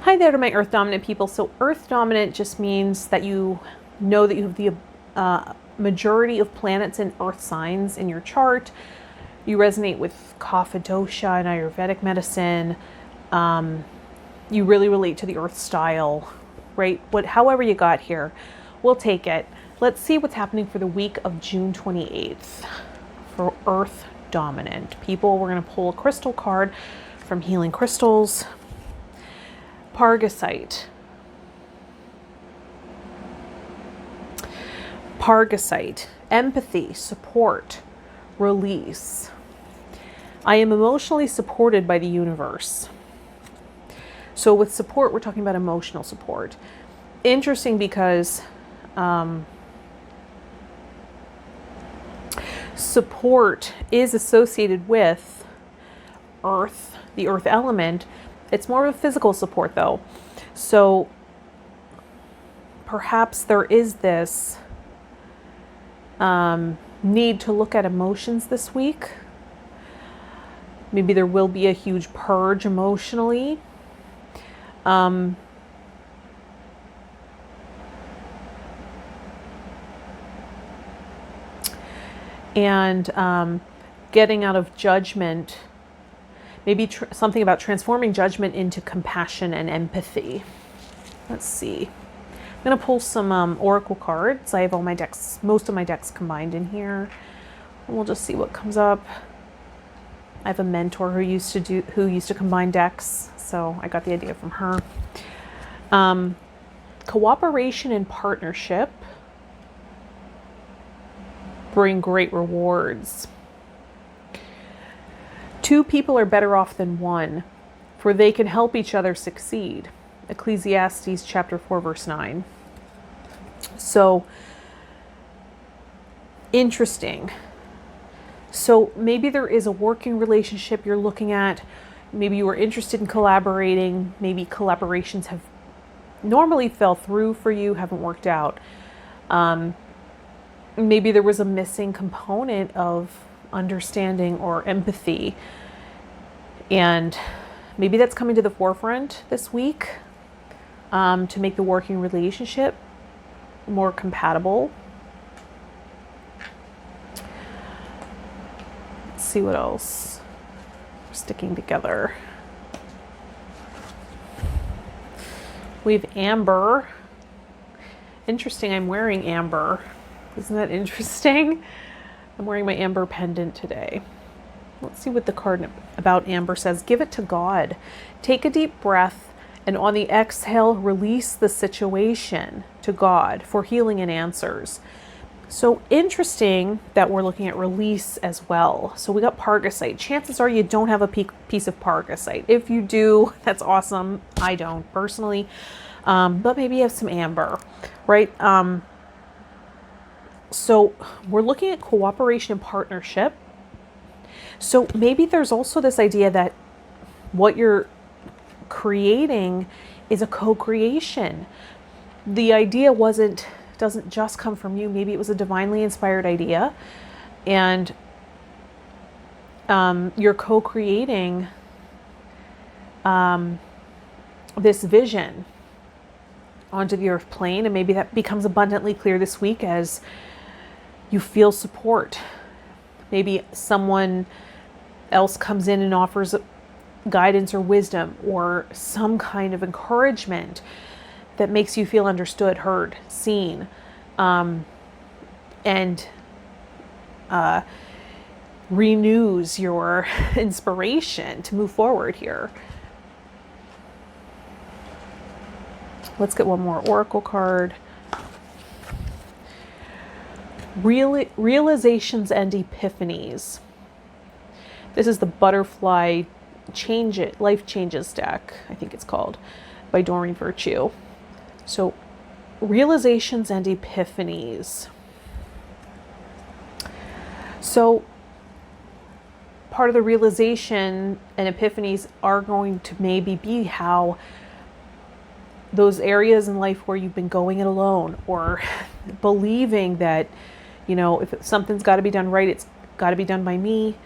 Hi there to my Earth Dominant people. So Earth Dominant just means that you know that you have the majority of planets in Earth signs in your chart. You resonate with Kapha dosha and Ayurvedic medicine. You really relate to the Earth style, right? However you got here, we'll take it. Let's see what's happening for the week of June 28th for Earth Dominant people. We're going to pull a crystal card from Healing Crystals. Pargasite. Pargasite. Empathy, support, release. I am emotionally supported by the universe. So with support, we're talking about emotional support. Interesting because support is associated with earth, the earth element. It's more of a physical support though. So perhaps there is this need to look at emotions this week. Maybe there will be a huge purge emotionally. And getting out of judgment. Maybe something about transforming judgment into compassion and empathy. Let's see. I'm going to pull some oracle cards. I have all my decks, most of my decks combined in here. And we'll just see what comes up. I have a mentor who used to combine decks, so I got the idea from her. Cooperation and partnership bring great rewards. Two people are better off than one, for they can help each other succeed. Ecclesiastes chapter 4, verse 9. So, interesting. So maybe there is a working relationship you're looking at. Maybe you were interested in collaborating. Maybe collaborations have normally fell through for you, haven't worked out. Maybe there was a missing component of understanding or empathy, and maybe that's coming to the forefront this week to make the working relationship more compatible. Let's see what else we're sticking together. We have amber. Interesting, I'm wearing amber. Isn't that interesting? I'm wearing my amber pendant today. Let's see what the card about amber says. Give it to God. Take a deep breath, and on the exhale, release the situation to God for healing and answers. So interesting that we're looking at release as well. So we got Pargasite. Chances are you don't have a piece of Pargasite. If you do, that's awesome. I don't personally, but maybe you have some amber, right? So we're looking at cooperation and partnership. So maybe there's also this idea that what you're creating is a co-creation. The idea doesn't just come from you. Maybe it was a divinely inspired idea, and you're co-creating this vision onto the earth plane, and maybe that becomes abundantly clear this week as you feel support. Maybe someone else comes in and offers guidance or wisdom or some kind of encouragement that makes you feel understood, heard, seen, and renews your inspiration to move forward here. Let's get one more oracle card. Realizations and epiphanies. This is the butterfly life changes deck, I think it's called, by Doreen Virtue. So realizations and epiphanies. So part of the realization and epiphanies are going to maybe be how those areas in life where you've been going it alone, or believing that, if something's got to be done right, it's got to be done by me,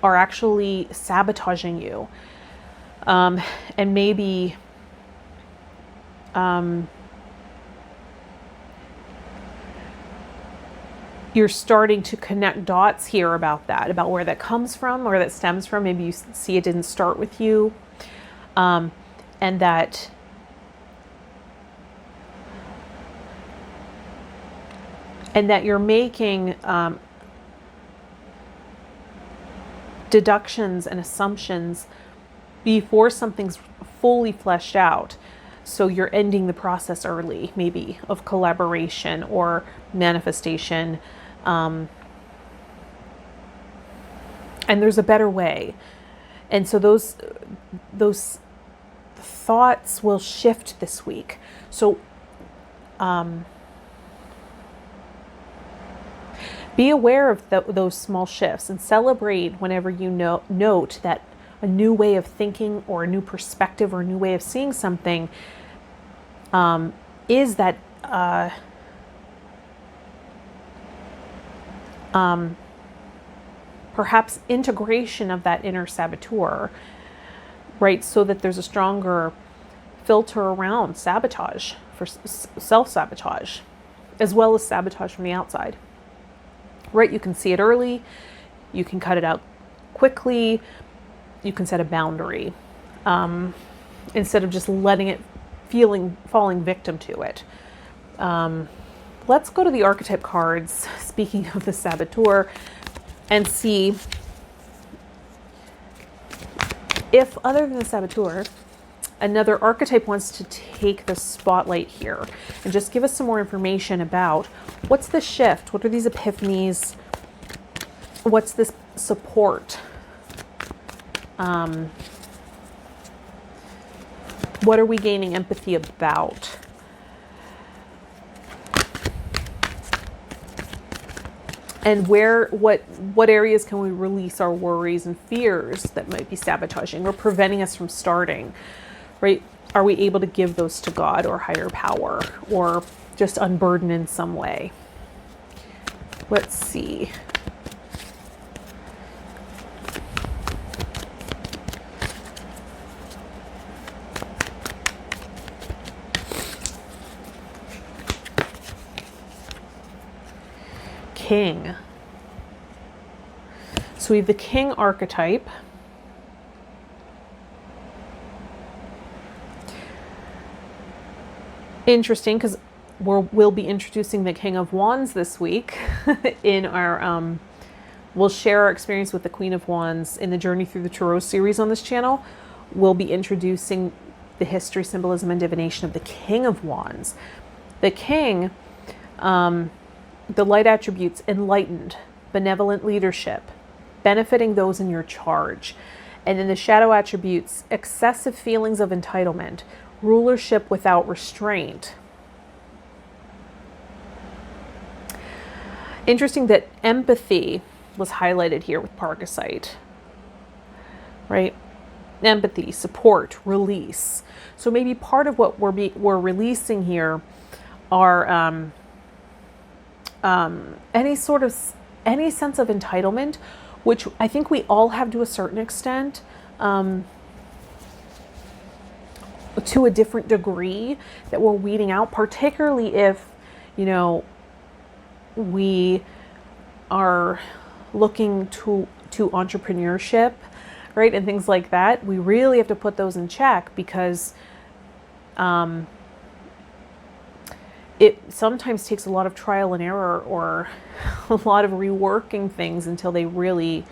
are actually sabotaging you. And maybe you're starting to connect dots here about that, about where that comes from, where that stems from. Maybe you see it didn't start with you, and that you're making deductions and assumptions before something's fully fleshed out. So you're ending the process early, maybe, of collaboration or manifestation. And there's a better way. And so those thoughts will shift this week. So be aware of those small shifts and celebrate whenever you note that a new way of thinking or a new perspective or a new way of seeing something is that perhaps integration of that inner saboteur, right? So that there's a stronger filter around sabotage, for self-sabotage, as well as sabotage from the outside, right? You can see it early, you can cut it out quickly, you can set a boundary instead of just letting it falling victim to it. Let's go to the archetype cards, speaking of the saboteur, and see if, other than the saboteur, another archetype wants to take the spotlight here and just give us some more information about what's the shift, what are these epiphanies, what's this support, what are we gaining empathy about? And what areas can we release our worries and fears that might be sabotaging or preventing us from starting, right? Are we able to give those to God or higher power, or just unburden in some way? Let's see. King. So we have the king archetype. Interesting, because we'll be introducing the King of Wands this week in our we'll share our experience with the Queen of Wands in the Journey Through the Tarot series on this channel. We'll be introducing the history, symbolism, and divination of the King of Wands. The king, the light attributes: enlightened, benevolent leadership, benefiting those in your charge. And then the shadow attributes: excessive feelings of entitlement, rulership without restraint. Interesting that empathy was highlighted here with Pargasite, right? Empathy, support, release. So maybe part of what we're releasing here are any sense of entitlement, which I think we all have to a certain extent, to a different degree, that we're weeding out, particularly if, we are looking to entrepreneurship, right? And things like that. We really have to put those in check, because it sometimes takes a lot of trial and error, or a lot of reworking things until they really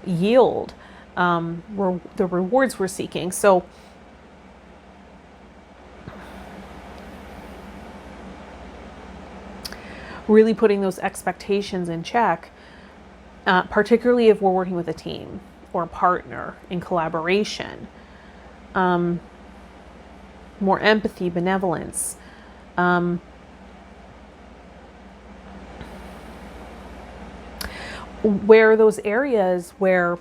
yield the rewards we're seeking. So really putting those expectations in check, particularly if we're working with a team or a partner in collaboration. More empathy, benevolence. Where those areas where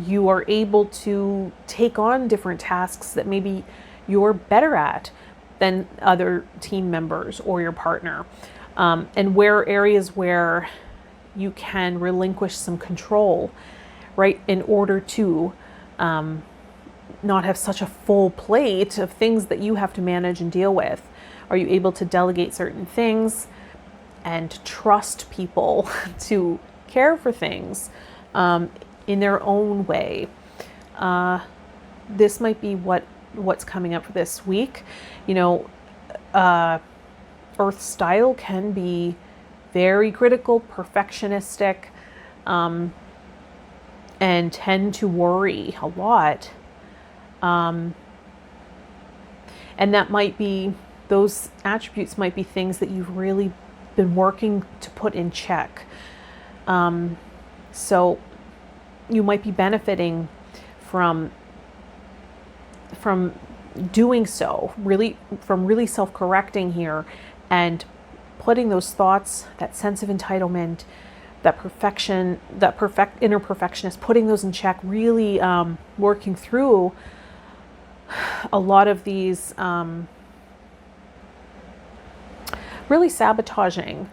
you are able to take on different tasks that maybe you're better at than other team members or your partner, and where areas where you can relinquish some control, right, in order to not have such a full plate of things that you have to manage and deal with? Are you able to delegate certain things and trust people to care for things in their own way? This might be what's coming up for this week. Earth style can be very critical, perfectionistic, and tend to worry a lot. And that might be, those attributes might be things that you've really been working to put in check. So you might be benefiting from doing so, from really self-correcting here and putting those thoughts, that sense of entitlement, that perfection, that inner perfectionist, putting those in check, really working through a lot of these really sabotaging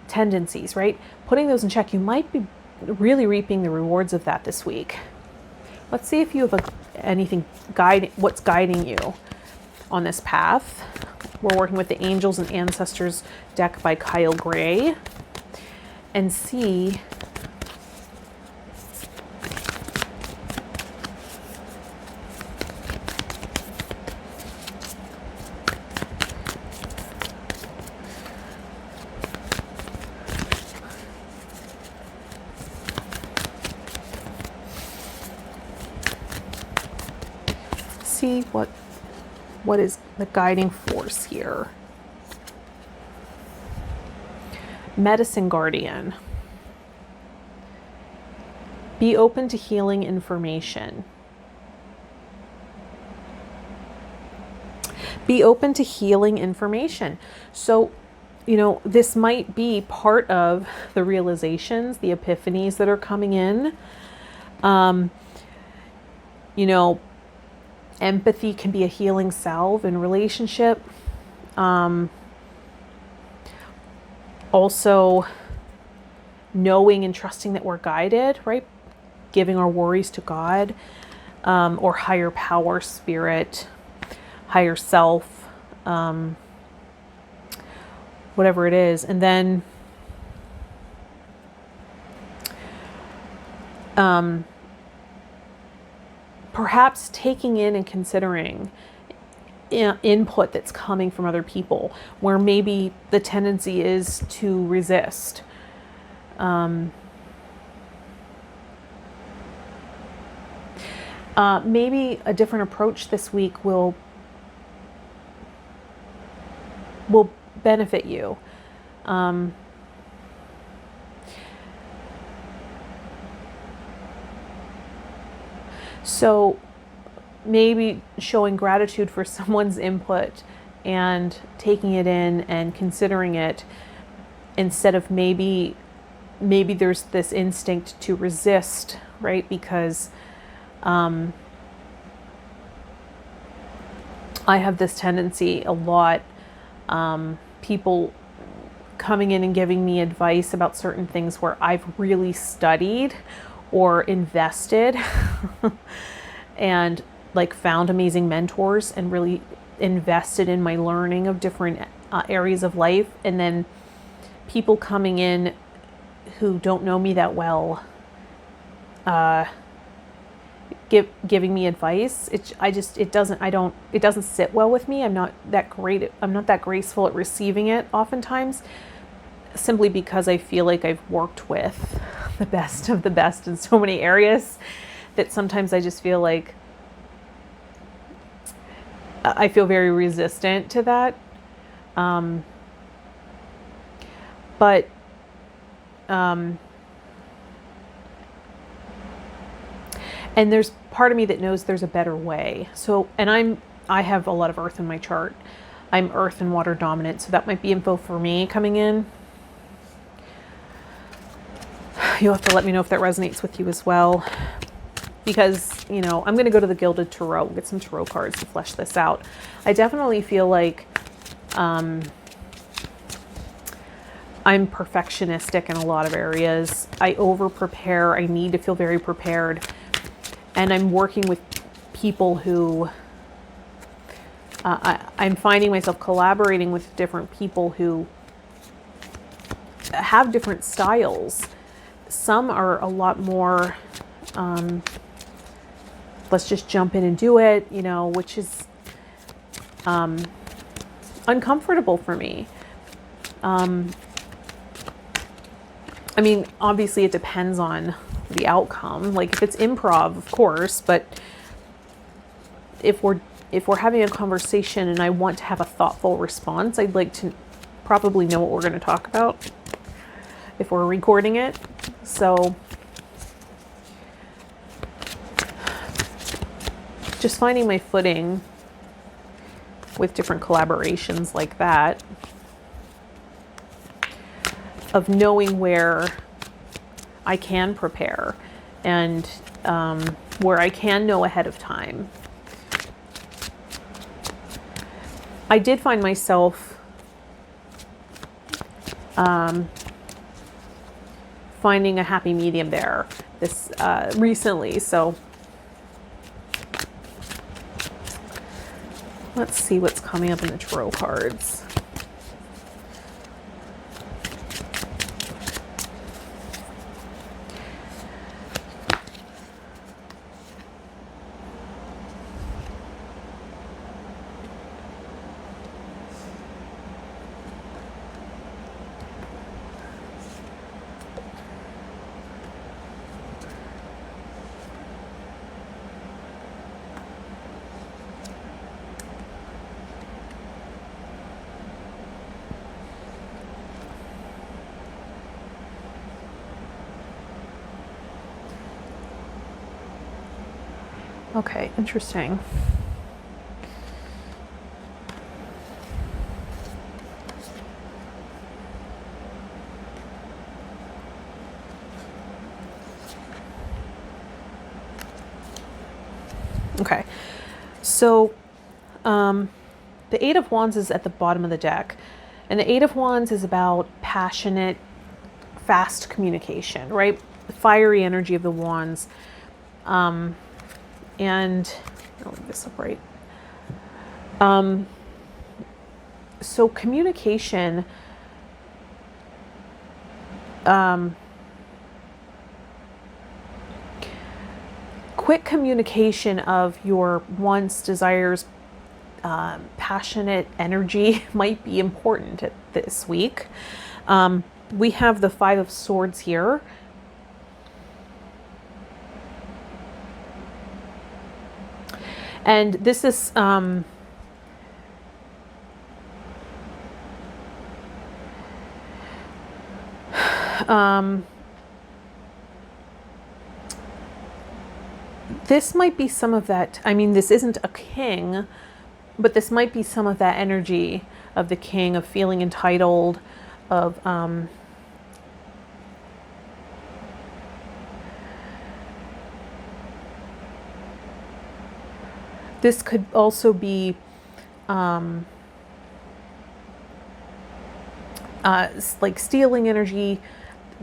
tendencies, right? Putting those in check, you might be really reaping the rewards of that this week. Let's see if you have anything what's guiding you on this path. We're working with the Angels and Ancestors deck by Kyle Gray, and see what is the guiding force here. Medicine Guardian. Be open to healing information. Be open to healing information. So, this might be part of the realizations, the epiphanies that are coming in. Empathy can be a healing salve in relationship. Also, knowing and trusting that we're guided, right? Giving our worries to God, or higher power, spirit, higher self, whatever it is. And then perhaps taking in and considering input that's coming from other people, where maybe the tendency is to resist. Maybe a different approach this week will benefit you. So maybe showing gratitude for someone's input and taking it in and considering it, instead of maybe there's this instinct to resist, right? Because I have this tendency a lot, people coming in and giving me advice about certain things where I've really studied or invested and found amazing mentors and really invested in my learning of different areas of life. And then people coming in who don't know me that well, giving me advice. It doesn't sit well with me. I'm not that graceful at receiving it oftentimes, simply because I feel like I've worked with the best of the best in so many areas that sometimes I just feel like I feel very resistant to that. And there's part of me that knows there's a better way. So, and I have a lot of earth in my chart. I'm earth and water dominant, so that might be info for me coming in. You'll have to let me know if that resonates with you as well, because, I'm going to go to the Gilded Tarot, get some tarot cards to flesh this out. I definitely feel like I'm perfectionistic in a lot of areas. I over prepare. I need to feel very prepared. And I'm working with people who I'm finding myself collaborating with different people who have different styles. Some are a lot more, let's just jump in and do it, you know, which is uncomfortable for me. I mean, obviously it depends on the outcome. Like if it's improv, of course, but if we're having a conversation and I want to have a thoughtful response, I'd like to probably know what we're going to talk about if we're recording it. So just finding my footing with different collaborations like that, of knowing where I can prepare and where I can know ahead of time. I did find myself finding a happy medium there this recently. So let's see what's coming up in the tarot cards. Okay, interesting. Okay, so the Eight of Wands is at the bottom of the deck, and the Eight of Wands is about passionate, fast communication, right? The fiery energy of the Wands. And I'll leave this upright. So communication, quick communication of your wants, desires, passionate energy might be important this week. We have the Five of Swords here. And this is this might be some of that. I mean, this isn't a king, but this might be some of that energy of the king, of feeling entitled, of this could also be like stealing energy,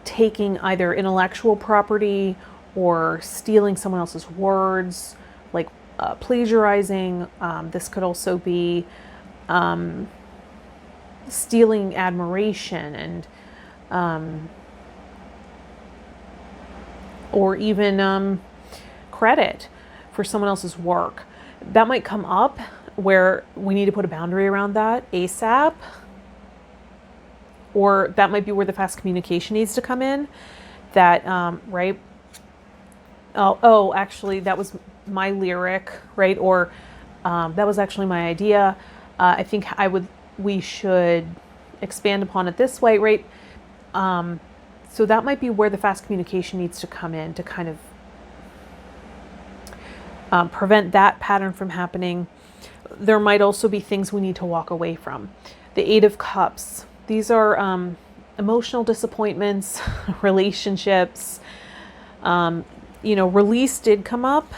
taking either intellectual property or stealing someone else's words, like plagiarizing. This could also be stealing admiration and or even credit for someone else's work. That might come up where we need to put a boundary around that ASAP. Or that might be where the fast communication needs to come in. That, right? Oh, actually, that was my lyric, right? Or that was actually my idea. I think we should expand upon it this way, right? So that might be where the fast communication needs to come in to kind of prevent that pattern from happening. There might also be things we need to walk away from. The Eight of Cups. These are emotional disappointments, relationships. Release did come up.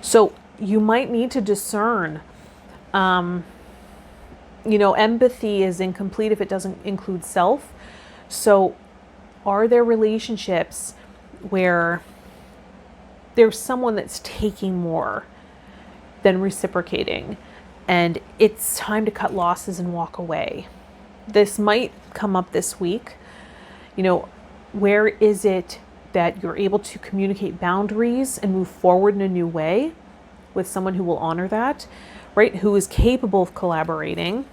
So you might need to discern. Empathy is incomplete if it doesn't include self. So are there relationships where there's someone that's taking more than reciprocating, and it's time to cut losses and walk away. This might come up this week. You know, where is it that you're able to communicate boundaries and move forward in a new way with someone who will honor that, right? Who is capable of collaborating,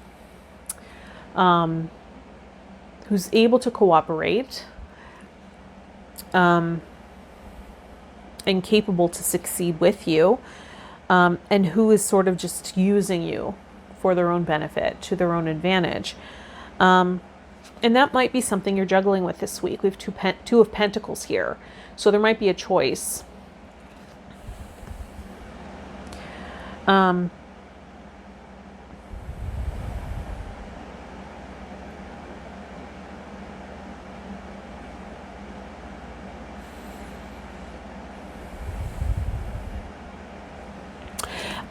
who's able to cooperate, and capable to succeed with you, and who is sort of just using you for their own benefit, to their own advantage. And that might be something you're juggling with this week. We have two of Pentacles here. So there might be a choice.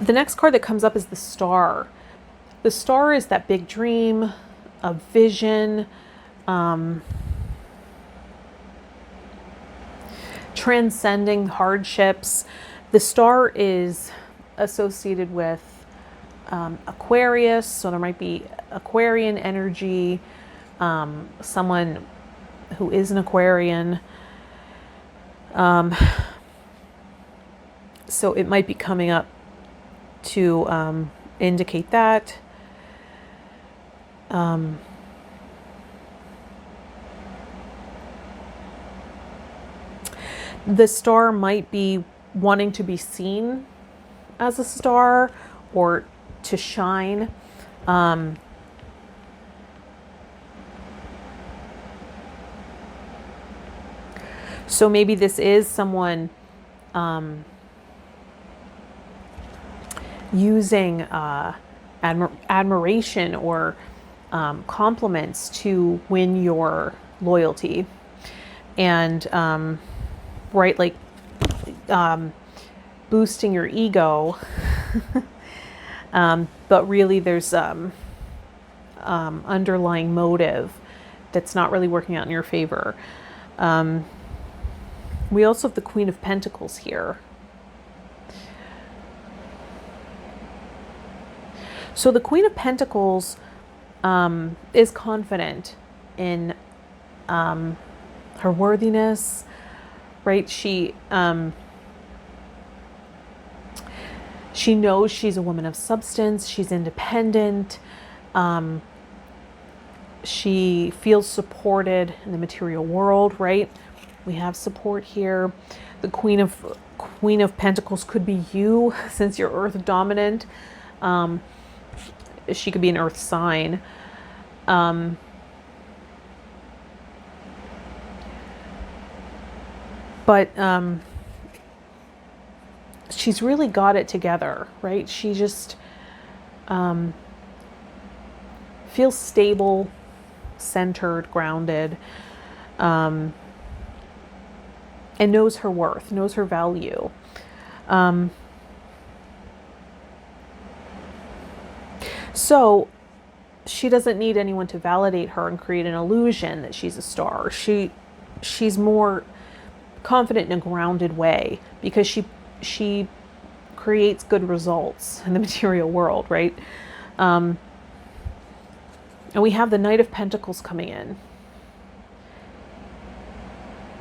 The next card that comes up is the Star. The Star is that big dream, a vision, transcending hardships. The Star is associated with Aquarius, so there might be Aquarian energy, someone who is an Aquarian. So it might be coming up to indicate that. The Star might be wanting to be seen as a star or to shine. So maybe this is someone using admiration or compliments to win your loyalty, and right, like boosting your ego, but really there's underlying motive that's not really working out in your favor. We also have the Queen of Pentacles here. So the Queen of Pentacles is confident in her worthiness, right? She knows she's a woman of substance. She's independent. She feels supported in the material world, right? We have support here. The Queen of Pentacles could be you, since you're Earth dominant. She could be an Earth sign. But she's really got it together, right? She just feels stable, centered, grounded, and knows her worth, knows her value. So she doesn't need anyone to validate her and create an illusion that she's a star. She's more confident in a grounded way because she creates good results in the material world, right? And we have the Knight of Pentacles coming in.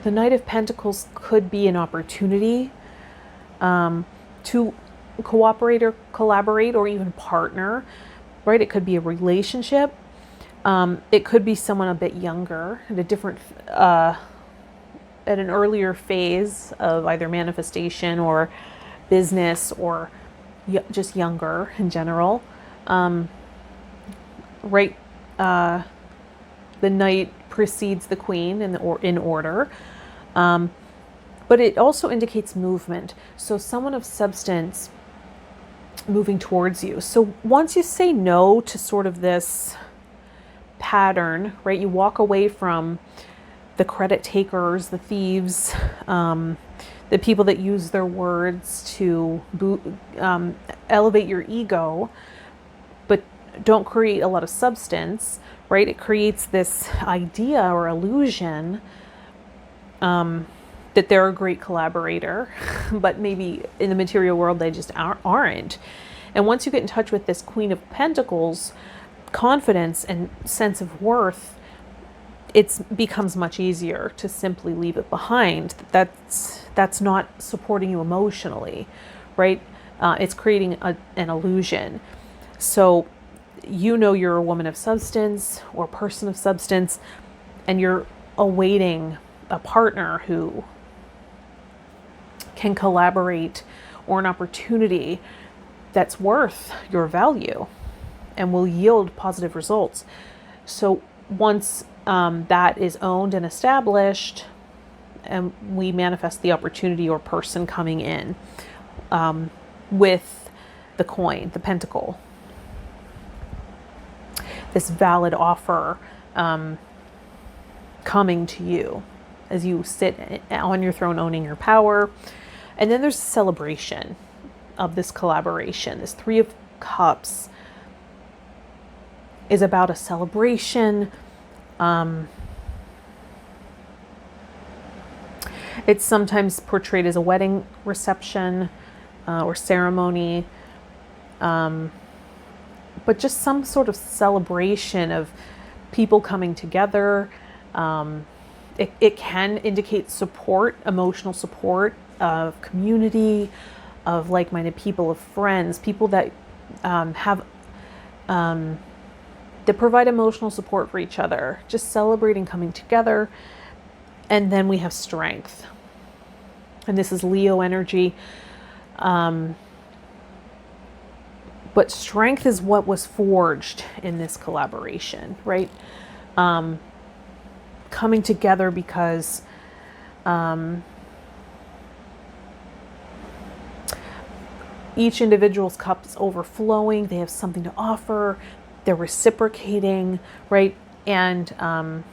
The Knight of Pentacles could be an opportunity to cooperate or collaborate or even partner, right? It could be a relationship. It could be someone a bit younger, at a different, at an earlier phase of either manifestation or business, or just younger in general. Right? The Knight precedes the Queen in order. But it also indicates movement. So someone of substance moving towards you. So once you say no to sort of this pattern, right, you walk away from the credit takers, the thieves, the people that use their words to elevate your ego, but don't create a lot of substance, right? It creates this idea or illusion that they're a great collaborator, but maybe in the material world they just aren't. And once you get in touch with this Queen of Pentacles, confidence and sense of worth, it becomes much easier to simply leave it behind. That's not supporting you emotionally, right? It's creating an illusion. So you know you're a woman of substance or person of substance, and you're awaiting a partner who can collaborate, or an opportunity that's worth your value and will yield positive results. So once that is owned and established, and we manifest the opportunity or person coming in with the coin, the pentacle, this valid offer coming to you as you sit on your throne owning your power. And then there's a celebration of this collaboration. This Three of Cups is about a celebration. It's sometimes portrayed as a wedding reception or ceremony, but just some sort of celebration of people coming together. It can indicate support, emotional support of community, of like-minded people, of friends, people that that provide emotional support for each other, just celebrating coming together. And then we have strength. And this is Leo energy. But strength is what was forged in this collaboration, right? Coming together because each individual's cup is overflowing. They have something to offer. They're reciprocating, right? And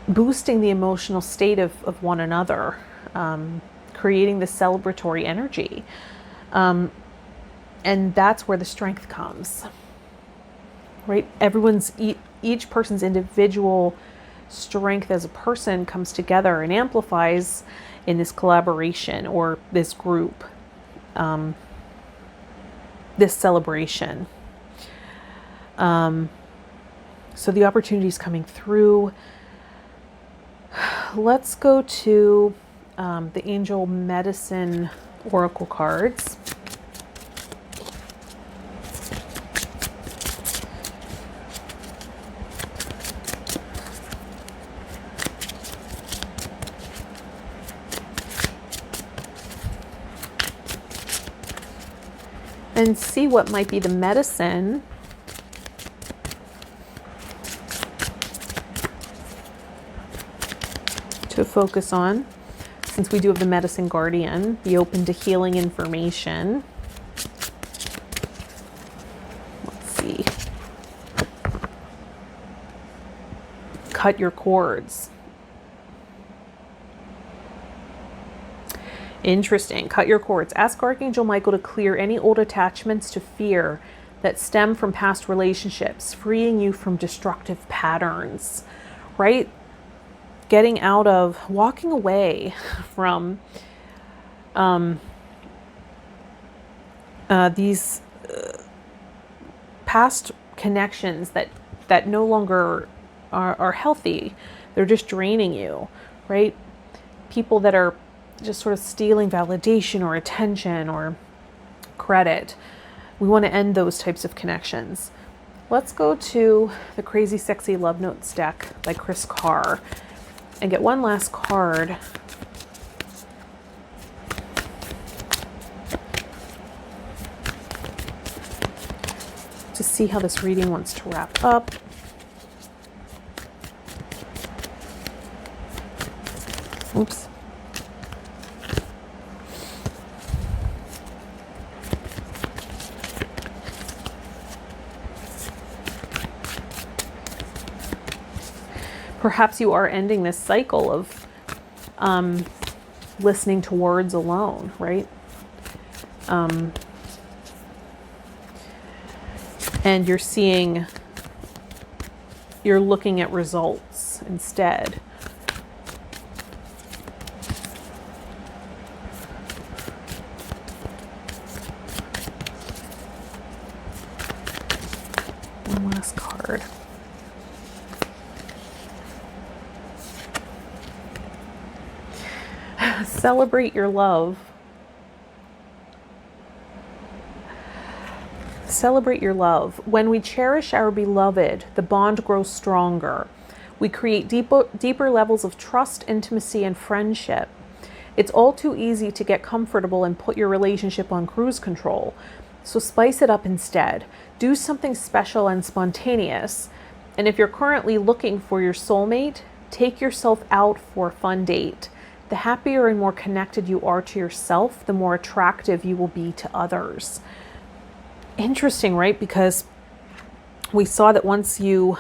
boosting the emotional state of one another, creating the celebratory energy. And that's where the strength comes, right? Each person's individual strength as a person comes together and amplifies in this collaboration or this group, this celebration. So the opportunity is coming through. Let's go to the Angel Medicine Oracle cards. And see what might be the medicine to focus on. Since we do have the Medicine Guardian, be open to healing information. Let's see. Cut your cords. Interesting. Cut your cords. Ask Archangel Michael to clear any old attachments to fear that stem from past relationships, freeing you from destructive patterns, right? Getting out of, walking away from these past connections that no longer are healthy. They're just draining you, right? People that are just sort of stealing validation or attention or credit. We want to end those types of connections. Let's go to the Crazy Sexy Love Notes deck by Chris Carr and get one last card. To see how this reading wants to wrap up. Oops. Perhaps you are ending this cycle of listening to words alone, right? And you're looking at results instead. card. Celebrate your love. Celebrate your love. When we cherish our beloved, the bond grows stronger. We create deeper levels of trust, intimacy, and friendship. It's all too easy to get comfortable and put your relationship on cruise control. So spice it up instead. Do something special and spontaneous. And if you're currently looking for your soulmate, take yourself out for a fun date. The happier and more connected you are to yourself, the more attractive you will be to others. Interesting, right? Because we saw that once you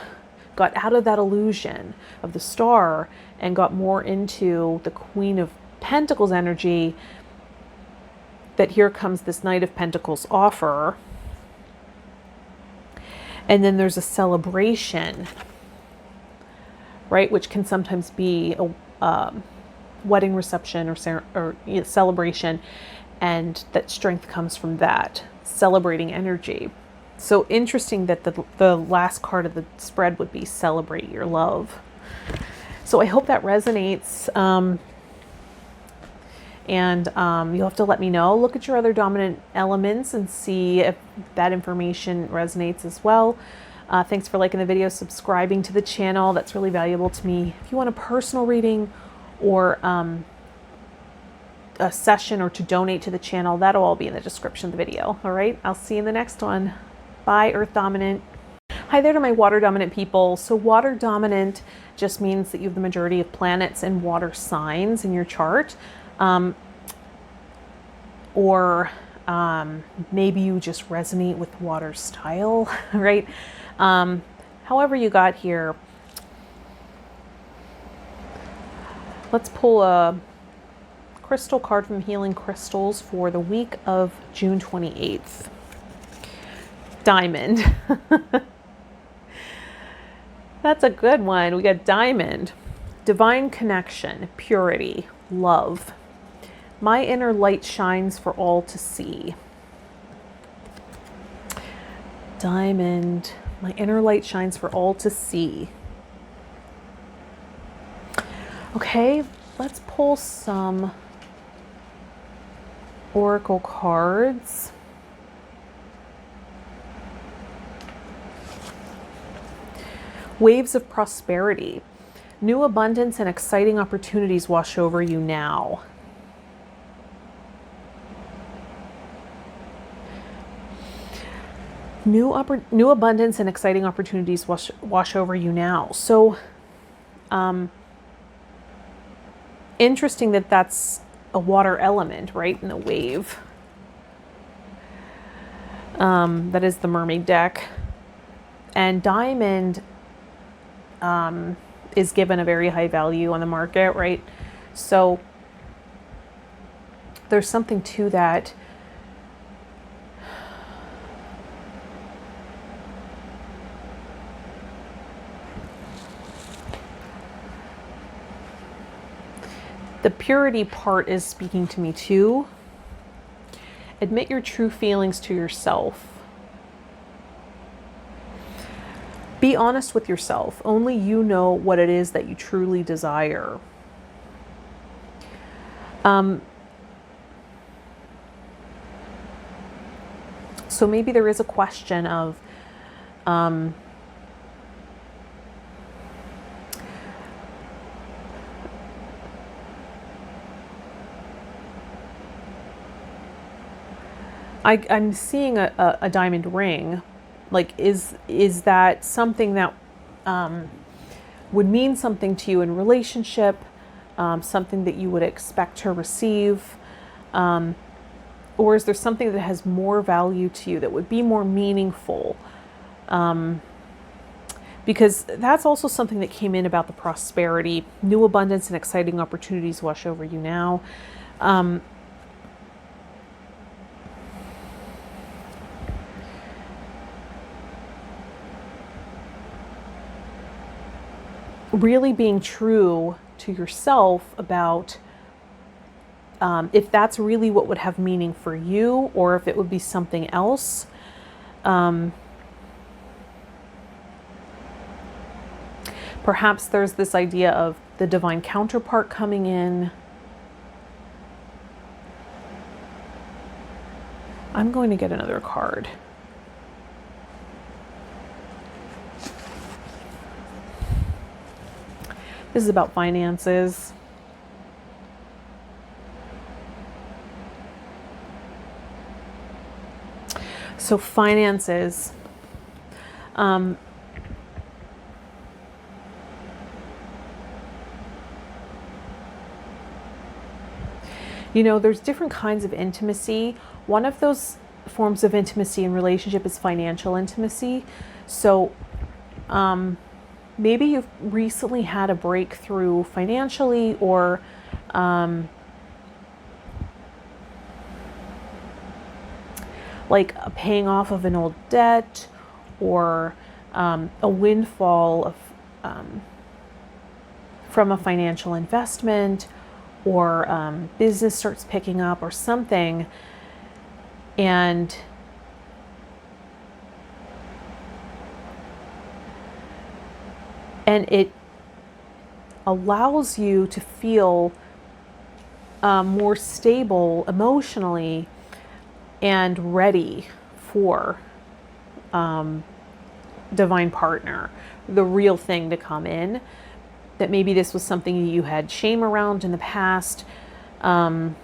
got out of that illusion of the star and got more into the Queen of Pentacles energy, that here comes this Knight of Pentacles offer. And then there's a celebration, right? Which can sometimes be a wedding reception or celebration. And that strength comes from that celebrating energy. So interesting that the last card of the spread would be celebrate your love. So I hope that resonates. And you'll have to let me know. Look at your other dominant elements and see if that information resonates as well. Thanks for liking the video, subscribing to the channel. That's really valuable to me. If you want a personal reading or a session or to donate to the channel, that'll all be in the description of the video. All right, I'll see you in the next one. Bye, Earth Dominant. Hi there to my water dominant people. So water dominant just means that you have the majority of planets and water signs in your chart. Maybe you just resonate with water style, right? However you got here, let's pull a crystal card from Healing Crystals for the week of June 28th. Diamond. That's a good one. We got Diamond. Divine connection, purity, love. My inner light shines for all to see. Diamond. My inner light shines for all to see. Okay, let's pull some oracle cards. Waves of prosperity. New abundance and exciting opportunities wash over you now. New abundance and exciting opportunities wash over you now. So, interesting that that's a water element, right? In a wave. That is the mermaid deck. And diamond is given a very high value on the market, right? So there's something to that. The purity part is speaking to me too. Admit your true feelings to yourself. Be honest with yourself. Only you know what it is that you truly desire. So maybe there is a question of I'm seeing a diamond ring. Like, is that something that would mean something to you in relationship, something that you would expect to receive, or is there something that has more value to you that would be more meaningful? Because that's also something that came in about the prosperity. New abundance and exciting opportunities wash over you now. Really being true to yourself about if that's really what would have meaning for you, or if it would be something else. Perhaps there's this idea of the divine counterpart coming in. I'm going to get another card. This is about finances. So finances. You know, there's different kinds of intimacy. One of those forms of intimacy in relationship is financial intimacy. So maybe you've recently had a breakthrough financially, or like a paying off of an old debt, or a windfall of from a financial investment, or business starts picking up or something, and it allows you to feel more stable emotionally and ready for divine partner, the real thing to come in. That maybe this was something you had shame around in the past, but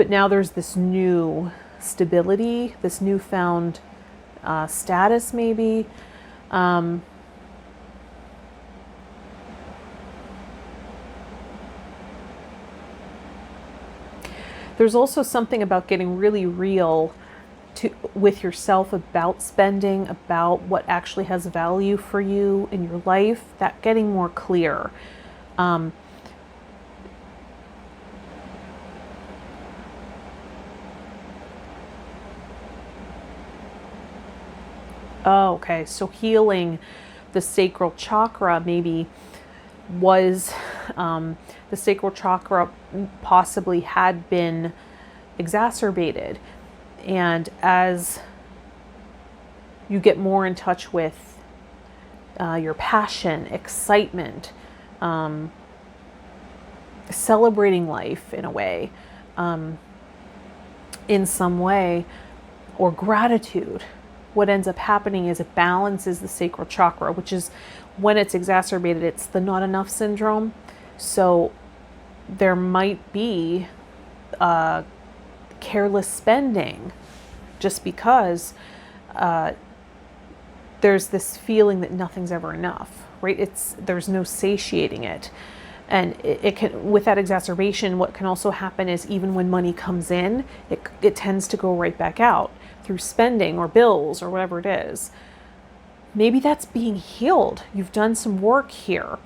now there's this new stability, this newfound status maybe. There's also something about getting really real with yourself about spending, about what actually has value for you in your life, that getting more clear. Oh, okay, so healing the sacral chakra maybe was, the sacral chakra possibly had been exacerbated. And as you get more in touch with your passion, excitement, celebrating life in a way, in some way, or gratitude, what ends up happening is it balances the sacral chakra, which is, when it's exacerbated, it's the not enough syndrome. So there might be careless spending just because there's this feeling that nothing's ever enough, right? There's no satiating it. And it can, with that exacerbation, what can also happen is even when money comes in, it tends to go right back out through spending or bills or whatever it is. Maybe that's being healed. You've done some work here.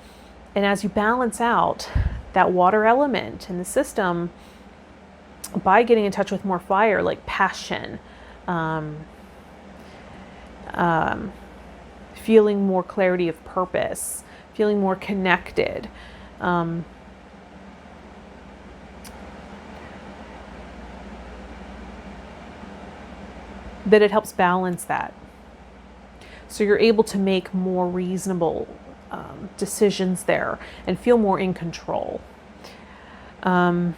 And as you balance out that water element in the system, by getting in touch with more fire, like passion, feeling more clarity of purpose, feeling more connected, that it helps balance that. So you're able to make more reasonable decisions there and feel more in control. And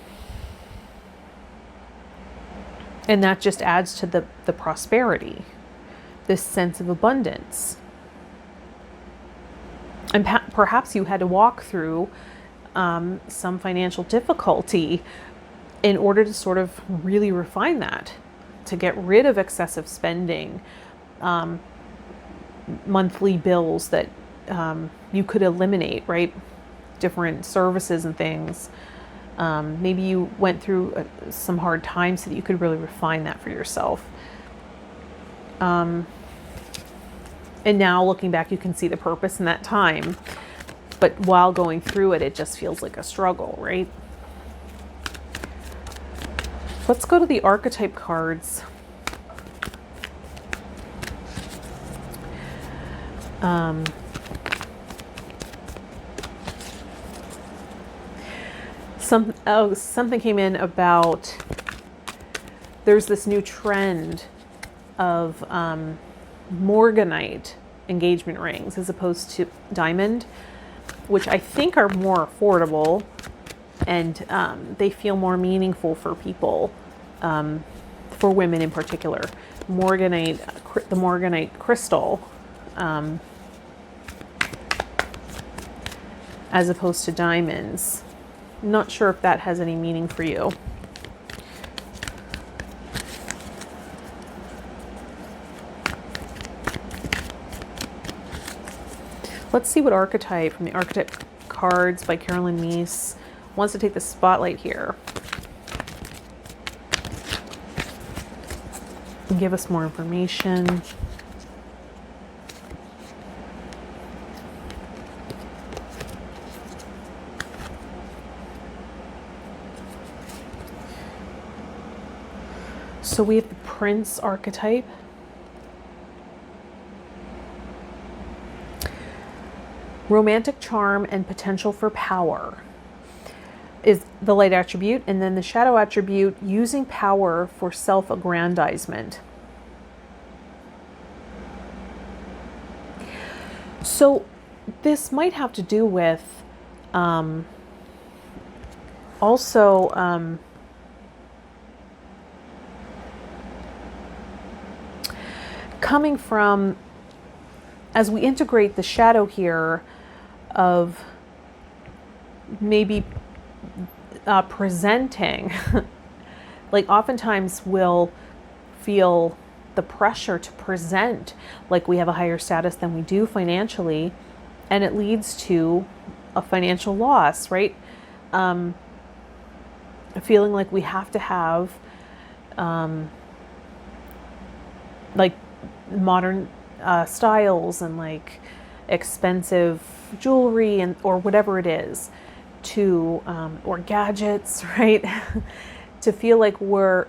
that just adds to the prosperity, this sense of abundance. And perhaps you had to walk through some financial difficulty in order to sort of really refine that, to get rid of excessive spending, monthly bills that you could eliminate, right? Different services and things. Maybe you went through some hard times so that you could really refine that for yourself. And now looking back, you can see the purpose in that time. But while going through it, it just feels like a struggle, right? Let's go to the archetype cards. Something came in about there's this new trend of morganite engagement rings as opposed to diamond, which I think are more affordable, and they feel more meaningful for people, for women in particular. Morganite, the Morganite crystal, as opposed to diamonds. Not sure if that has any meaning for you. Let's see what archetype from the Archetype Cards by Carolyn Meese wants to take the spotlight here and give us more information. So we have the Prince archetype. Romantic charm and potential for power is the light attribute, and then the shadow attribute, using power for self-aggrandizement. So this might have to do with also coming from, as we integrate the shadow here, of maybe presenting, like oftentimes we'll feel the pressure to present like we have a higher status than we do financially, and it leads to a financial loss, right? Feeling like we have to have like modern styles and like expensive jewelry and or whatever it is, to or gadgets, right? To feel like we're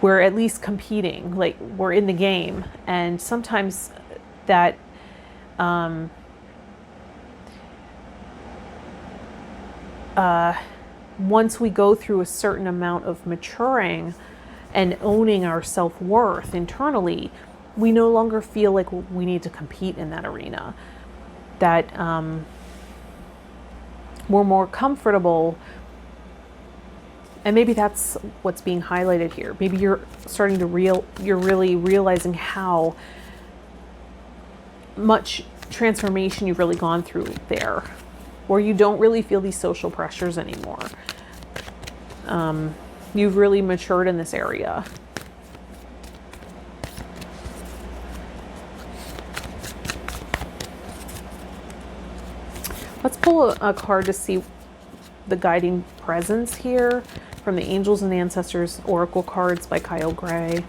at least competing, like we're in the game. And sometimes that once we go through a certain amount of maturing and owning our self-worth internally, we no longer feel like we need to compete in that arena. That we're more comfortable, and maybe that's what's being highlighted here. Maybe you're starting to you're really realizing how much transformation you've really gone through there, where you don't really feel these social pressures anymore. You've really matured in this area. Let's pull a card to see the guiding presence here from the Angels and Ancestors Oracle cards by Kyle Gray.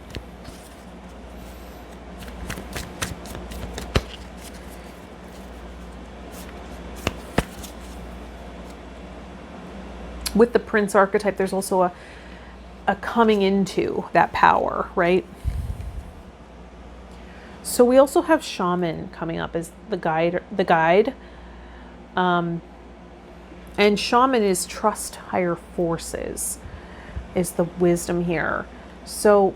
With the Prince archetype, there's also a coming into that power, right? So we also have Shaman coming up as the guide. And Shaman is trust higher forces, is the wisdom here. So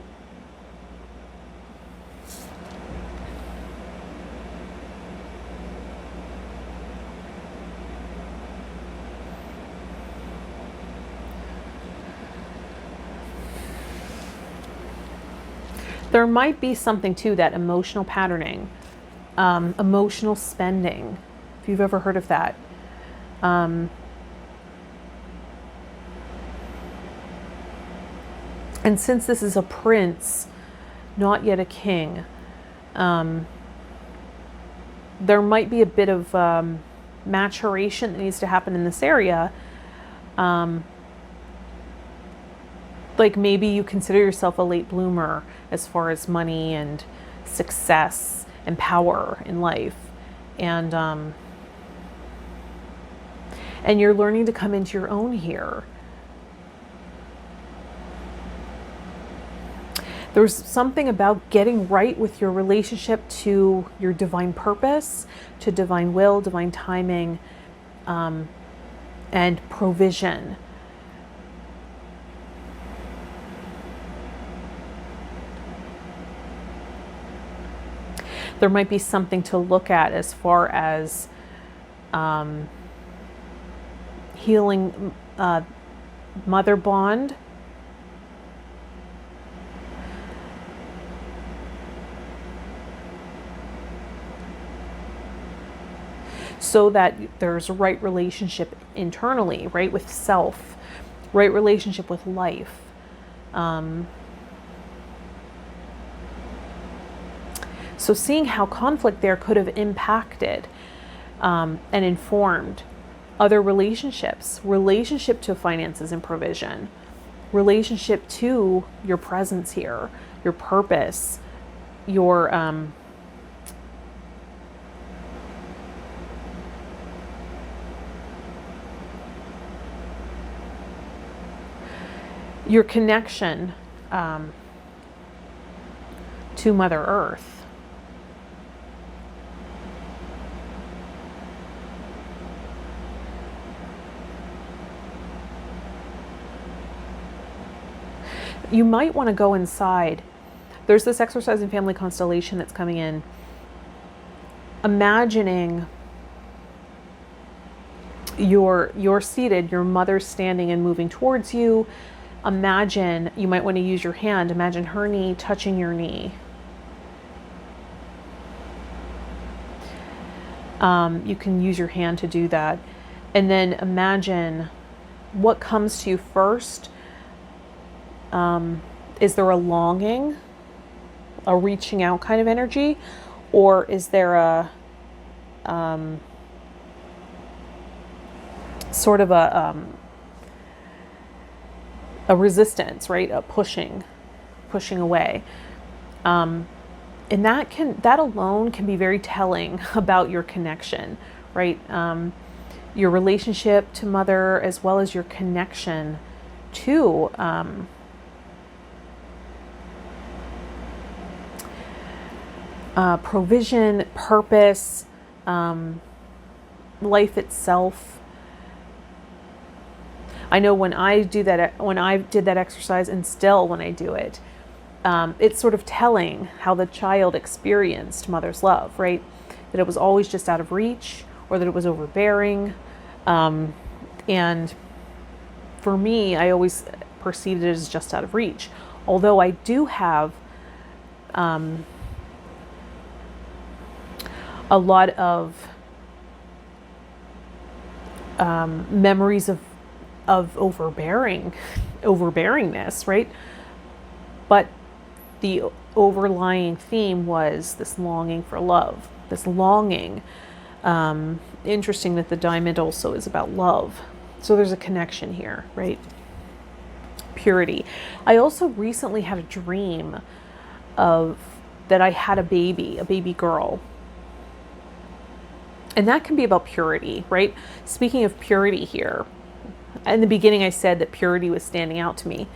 there might be something to that emotional patterning, emotional spending, if you've ever heard of that. And since this is a prince, not yet a king, there might be a bit of maturation that needs to happen in this area. Like maybe you consider yourself a late bloomer as far as money and success and power in life. And you're learning to come into your own here. There's something about getting right with your relationship to your divine purpose, to divine will, divine timing, and provision. There might be something to look at as far as healing mother bond. So that there's a right relationship internally, right, with self, right relationship with life. So seeing how conflict there could have impacted and informed other relationships, relationship to finances and provision, relationship to your presence here, your purpose, your connection to Mother Earth. You might want to go inside. There's this exercise in family constellation that's coming in. Imagining you're seated, your mother's standing and moving towards you. Imagine, you might want to use your hand, imagine her knee touching your knee. You can use your hand to do that. And then imagine what comes to you first. Is there a longing, a reaching out kind of energy? Or is there a sort of a resistance, right? A pushing away. And that alone can be very telling about your connection, right? Your relationship to Mother, as well as your connection to provision, purpose, life itself. I know when I did that exercise, and still when I do it, it's sort of telling how the child experienced Mother's love, right? That it was always just out of reach, or that it was overbearing. And for me, I always perceived it as just out of reach. Although I do have a lot of memories of overbearingness, right? But the overlying theme was this longing for love, this longing. Interesting that the diamond also is about love. So there's a connection here, right? Purity. I also recently had a dream that I had a baby girl. And that can be about purity, right? Speaking of purity here, in the beginning I said that purity was standing out to me.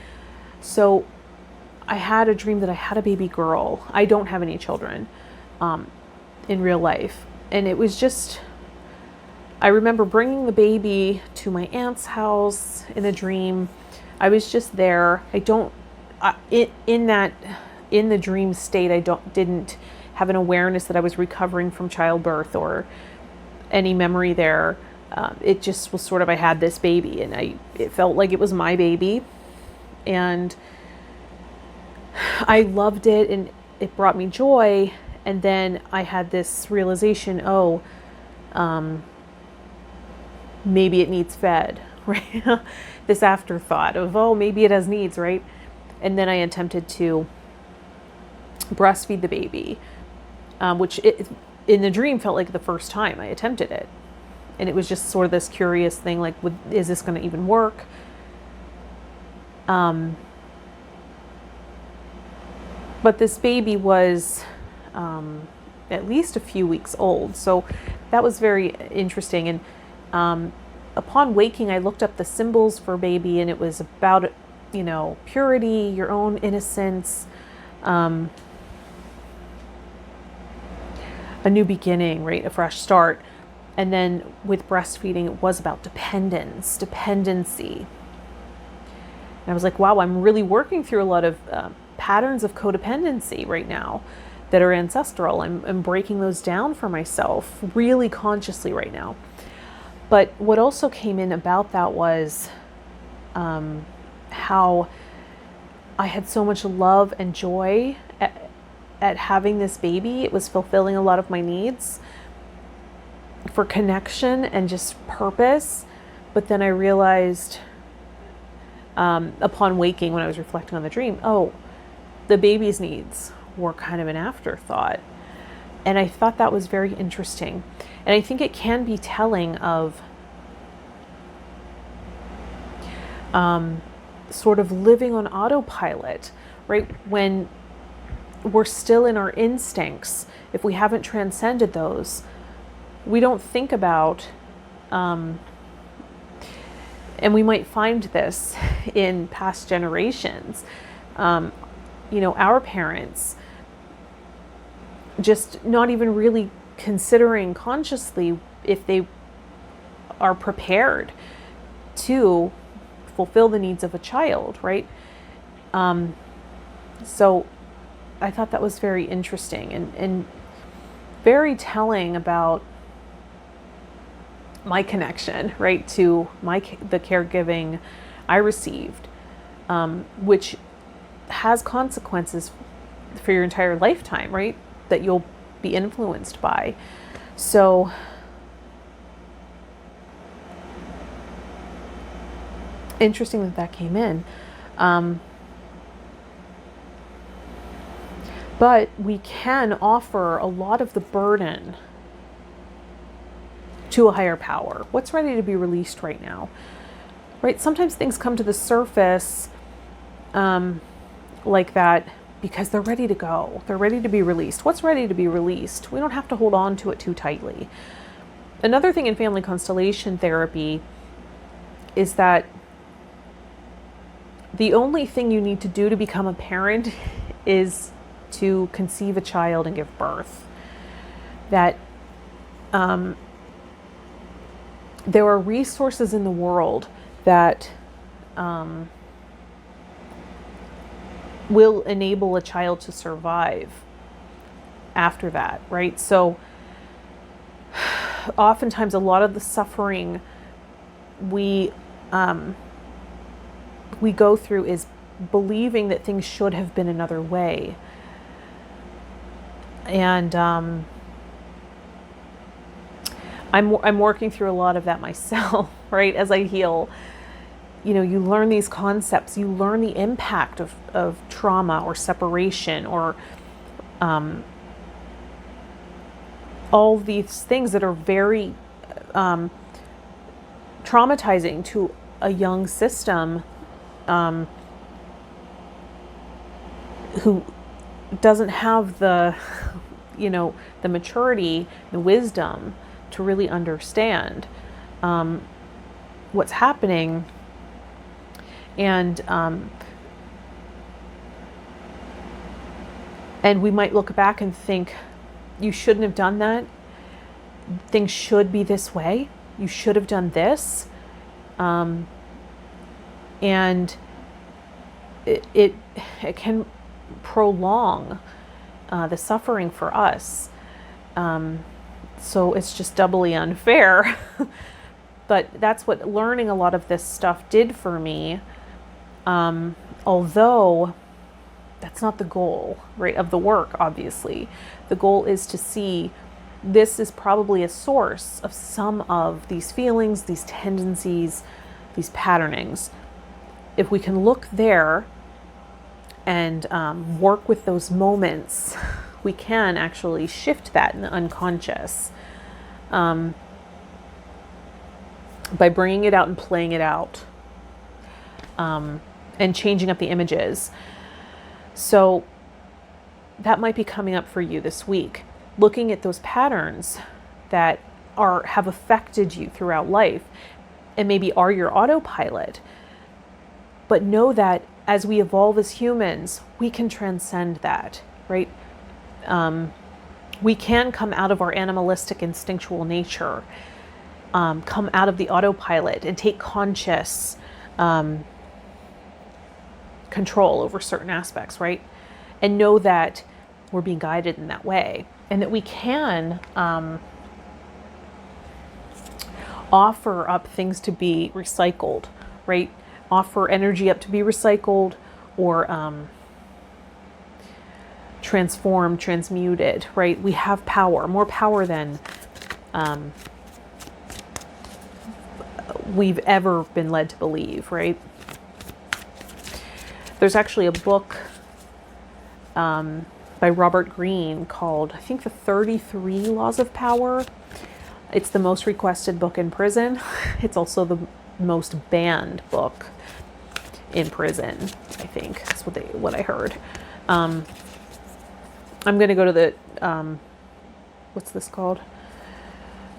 So I had a dream that I had a baby girl. I don't have any children in real life. And it was just, I remember bringing the baby to my aunt's house in a dream. I was just there. In the dream state, I didn't have an awareness that I was recovering from childbirth or any memory there. It just was sort of, I had this baby and it felt like it was my baby, and I loved it and it brought me joy. And then I had this realization, maybe it needs fed, right? This afterthought of, maybe it has needs, right? And then I attempted to breastfeed the baby, which in the dream felt like the first time I attempted it. And it was just sort of this curious thing, like, is this going to even work? But this baby was at least a few weeks old. So that was very interesting. And upon waking, I looked up the symbols for baby, and it was about, purity, your own innocence, a new beginning, right? A fresh start. And then with breastfeeding, it was about dependency. And I was like, wow, I'm really working through a lot of patterns of codependency right now. that are ancestral. I'm breaking those down for myself really consciously right now. But what also came in about that was how I had so much love and joy at having this baby. It was fulfilling a lot of my needs for connection and just purpose. But then I realized upon waking, when I was reflecting on the dream, oh, the baby's needs were kind of an afterthought. And I thought that was very interesting. And I think it can be telling of sort of living on autopilot, right? When we're still in our instincts, if we haven't transcended those, we don't think about, and we might find this in past generations, our parents just not even really considering consciously if they are prepared to fulfill the needs of a child, right? So I thought that was very interesting and very telling about my connection, right, to the caregiving I received, which has consequences for your entire lifetime, right, that you'll be influenced by. So interesting that came in. But we can offer a lot of the burden to a higher power. What's ready to be released right now? Right? Sometimes things come to the surface like that because they're ready to go. They're ready to be released. What's ready to be released? We don't have to hold on to it too tightly. Another thing in family constellation therapy is that the only thing you need to do to become a parent is to conceive a child and give birth. That there are resources in the world that will enable a child to survive after that, right? So oftentimes a lot of the suffering we go through is believing that things should have been another way. And I'm working through a lot of that myself, right? As I heal, you learn these concepts, you learn the impact of trauma or separation or all these things that are very traumatizing to a young system who doesn't have the maturity, the wisdom to really understand what's happening. And we might look back and think, you shouldn't have done that. Things should be this way. You should have done this. And it can prolong the suffering for us. So it's just doubly unfair. But that's what learning a lot of this stuff did for me. Although that's not the goal, right, of the work, obviously. The goal is to see this is probably a source of some of these feelings, these tendencies, these patternings. If we can look there and work with those moments, we can actually shift that in the unconscious by bringing it out and playing it out and changing up the images. So that might be coming up for you this week, looking at those patterns that have affected you throughout life and maybe are your autopilot. But know that as we evolve as humans, we can transcend that, right? We can come out of our animalistic instinctual nature, come out of the autopilot and take conscious control over certain aspects, right? And know that we're being guided in that way, and that we can offer up things to be recycled, right? Offer energy up to be recycled, or transformed, transmuted, right? We have power, more power than we've ever been led to believe, right? There's actually a book by Robert Greene called, I think, The 33 Laws of Power. It's the most requested book in prison. It's also the most banned book in prison, I think. That's what I heard. I'm going to go to the, what's this called?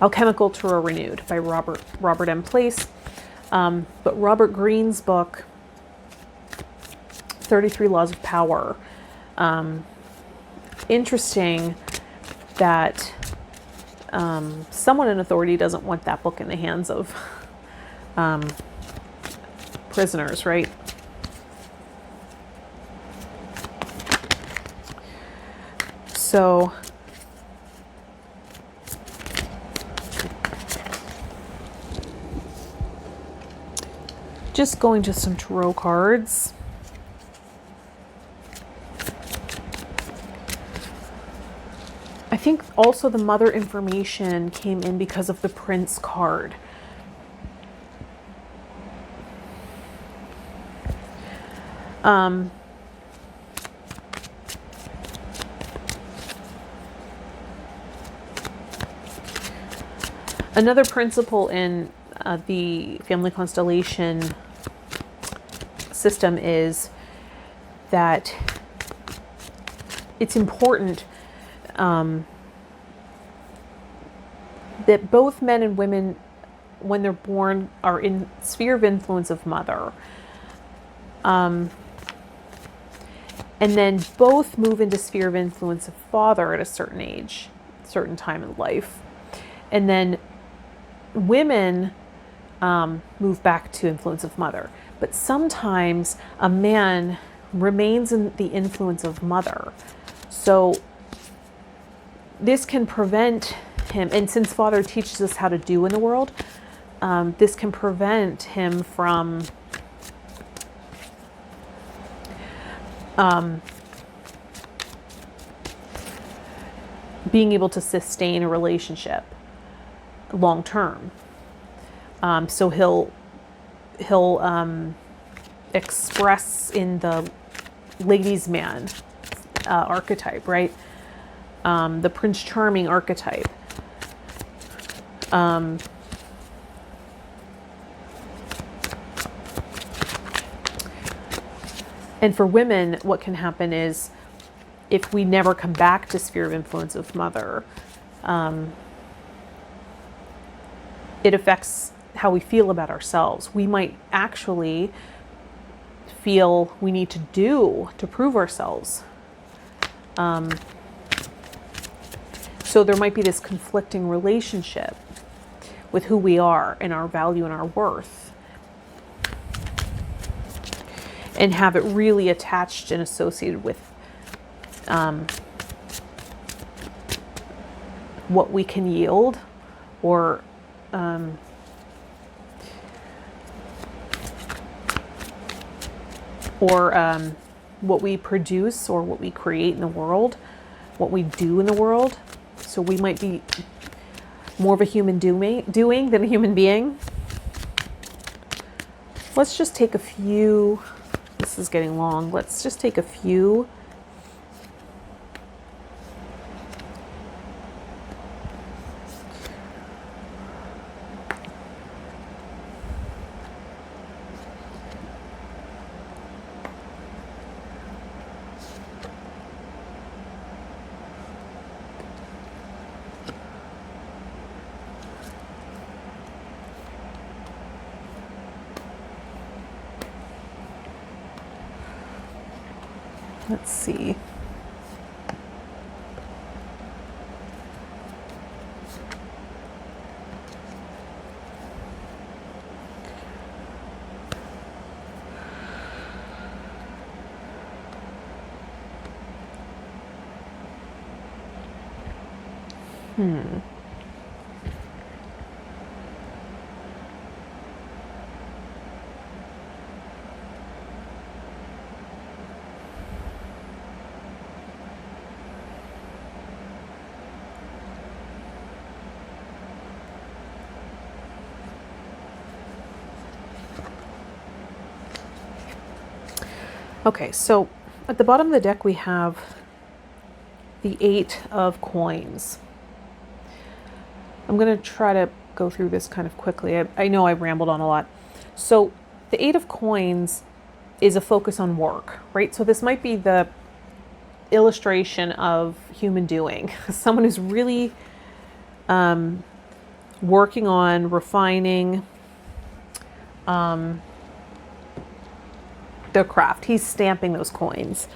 Alchemical Tour Renewed by Robert M. Place. But Robert Greene's book, 33 Laws of Power. Interesting that someone in authority doesn't want that book in the hands of prisoners, right? So just going to some tarot cards. I think also the mother information came in because of the Prince card. Another principle in the family constellation system is that it's important that both men and women, when they're born, are in sphere of influence of mother. And then both move into sphere of influence of father at a certain age, certain time in life. And then women move back to influence of mother. But sometimes a man remains in the influence of mother. So this can prevent him, and since father teaches us how to do in the world, this can prevent him from being able to sustain a relationship long term. So he'll express in the ladies' man archetype, right? The Prince Charming archetype. And for women, what can happen is if we never come back to sphere of influence of mother, it affects how we feel about ourselves. We might actually feel we need to do to prove ourselves. So there might be this conflicting relationship with who we are and our value and our worth, and have it really attached and associated with what we can yield, or what we produce, or what we create in the world, what we do in the world. So we might be more of a human doing than a human being. Let's just take a few. This is getting long. Let's just take a few. Let's see. Okay, so at the bottom of the deck we have the 8 of coins. I'm going to try to go through this kind of quickly. I know I rambled on a lot. So the 8 of coins is a focus on work, right? So this might be the illustration of human doing. Someone who's really working on refining their craft. He's stamping those coins.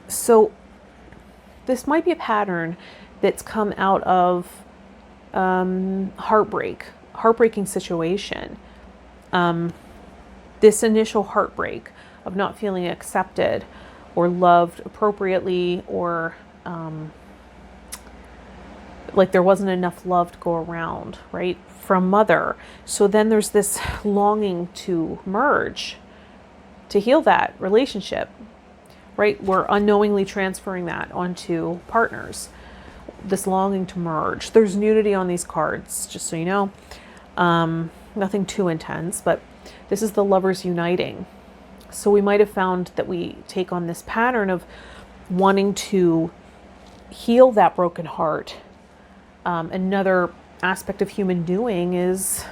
So this might be a pattern that's come out of heartbreaking situation. This initial heartbreak of not feeling accepted or loved appropriately, or like there wasn't enough love to go around, right? From mother. So then there's this longing to merge, to heal that relationship, right? We're unknowingly transferring that onto partners. This longing to merge. There's nudity on these cards, just so you know. Nothing too intense, but this is the lovers uniting. So we might have found that we take on this pattern of wanting to heal that broken heart. Another aspect of human doing is,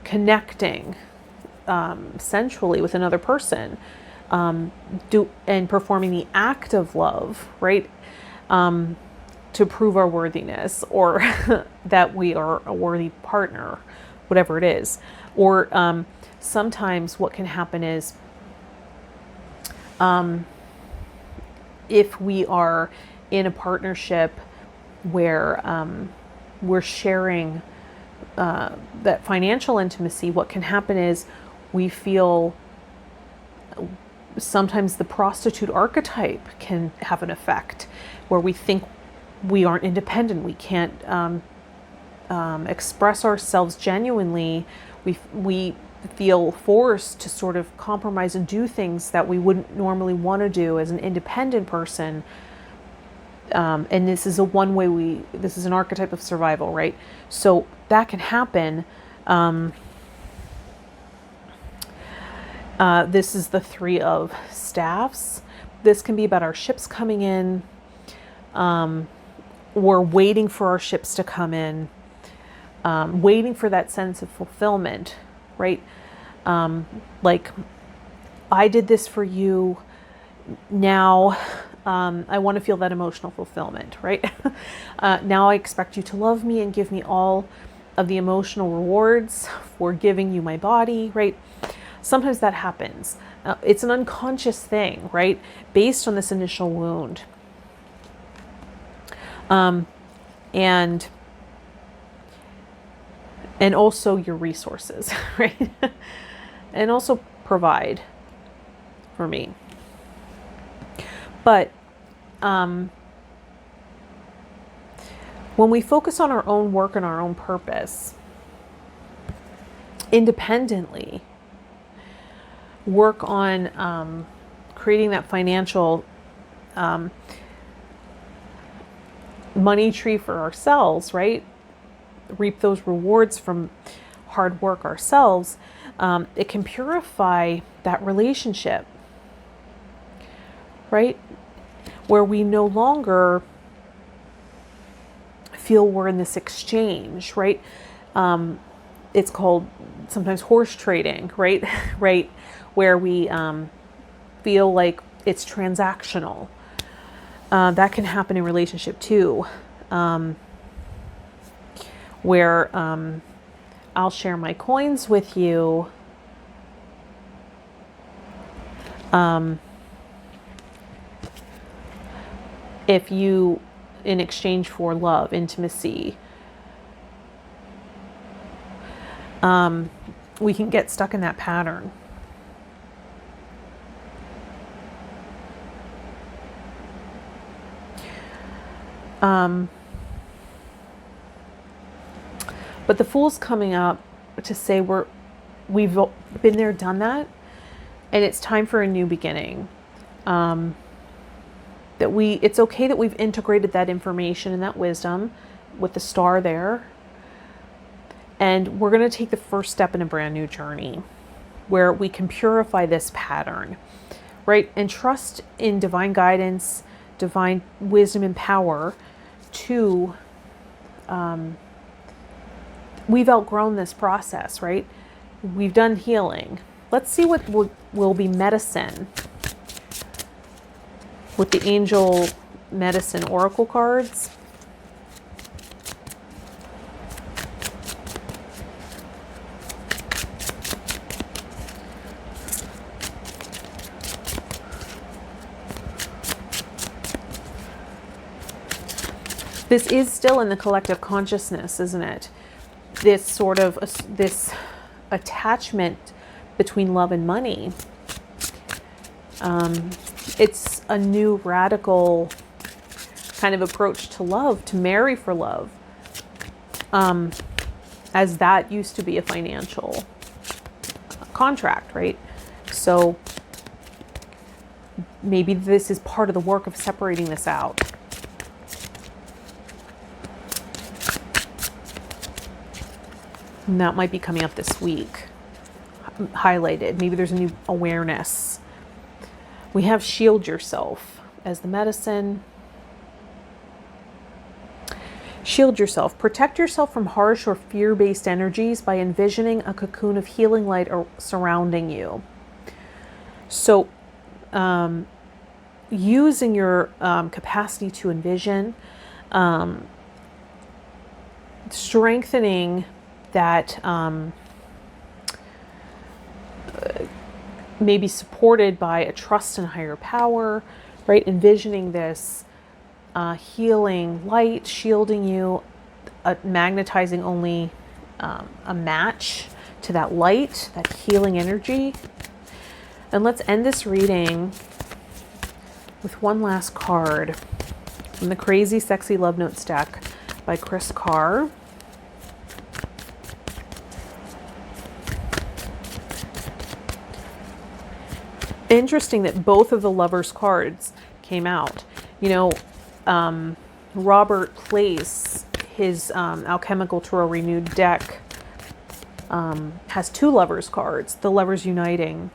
connecting sensually with another person, and performing the act of love, right? To prove our worthiness, or that we are a worthy partner, whatever it is. Or sometimes what can happen is, if we are in a partnership where we're sharing that financial intimacy, what can happen is we feel sometimes the prostitute archetype can have an effect where we think we aren't independent, we can't express ourselves genuinely. We feel forced to sort of compromise and do things that we wouldn't normally want to do as an independent person. And this is this is an archetype of survival, right? So that can happen. This is the 3 of staffs. This can be about our ships coming in. We're waiting for our ships to come in, waiting for that sense of fulfillment, right? Like, I did this for you. Now, I want to feel that emotional fulfillment, right? Now I expect you to love me and give me all of the emotional rewards for giving you my body, right? Sometimes that happens. It's an unconscious thing, right? Based on this initial wound. And also your resources, right? And also provide for me. But when we focus on our own work and our own purpose, independently, work on creating that financial money tree for ourselves, right? Reap those rewards from hard work ourselves. It can purify that relationship, right? Where we no longer feel we're in this exchange, right? It's called sometimes horse trading, right? Right, where we feel like it's transactional. That can happen in relationship too, where I'll share my coins with you, if you, in exchange for love, intimacy. We can get stuck in that pattern. But the Fool's coming up to say we've been there, done that, and it's time for a new beginning. It's okay that we've integrated that information and that wisdom with the star there. And we're going to take the first step in a brand new journey where we can purify this pattern, right? And trust in divine guidance, divine wisdom and power to, we've outgrown this process, right? We've done healing. Let's see what will be medicine with the Angel Medicine Oracle cards. This is still in the collective consciousness, isn't it? This sort of, this attachment between love and money. It's a new radical kind of approach to love, to marry for love. As that used to be a financial contract, right? So maybe this is part of the work of separating this out. And that might be coming up this week, highlighted. Maybe there's a new awareness. We have shield yourself as the medicine. Shield yourself. Protect yourself from harsh or fear-based energies by envisioning a cocoon of healing light surrounding you. So, using your capacity to envision, strengthening that may be supported by a trust in higher power, right? Envisioning this healing light, shielding you, magnetizing only a match to that light, that healing energy. And let's end this reading with one last card from the Crazy Sexy Love Notes deck by Chris Carr. Interesting that both of the Lovers cards came out. You know, Robert Place, his Alchemical Tarot Renewed deck, has two Lovers cards, the Lovers Uniting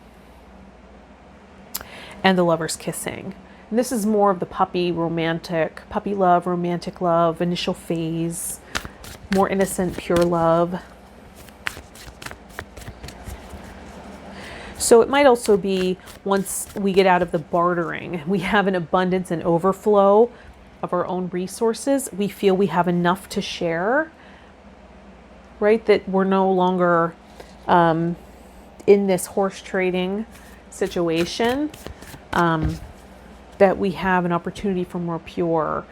and the Lovers Kissing. And this is more of the puppy love, romantic love, initial phase, more innocent, pure love. So it might also be once we get out of the bartering, we have an abundance and overflow of our own resources. We feel we have enough to share, right? That we're no longer in this horse trading situation, that we have an opportunity for more pure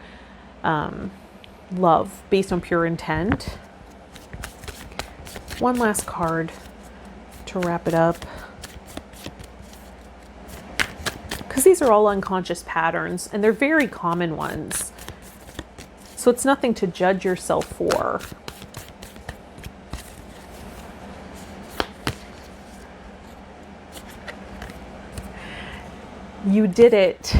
love based on pure intent. One last card to wrap it up. Because these are all unconscious patterns and they're very common ones. So it's nothing to judge yourself for. You did it.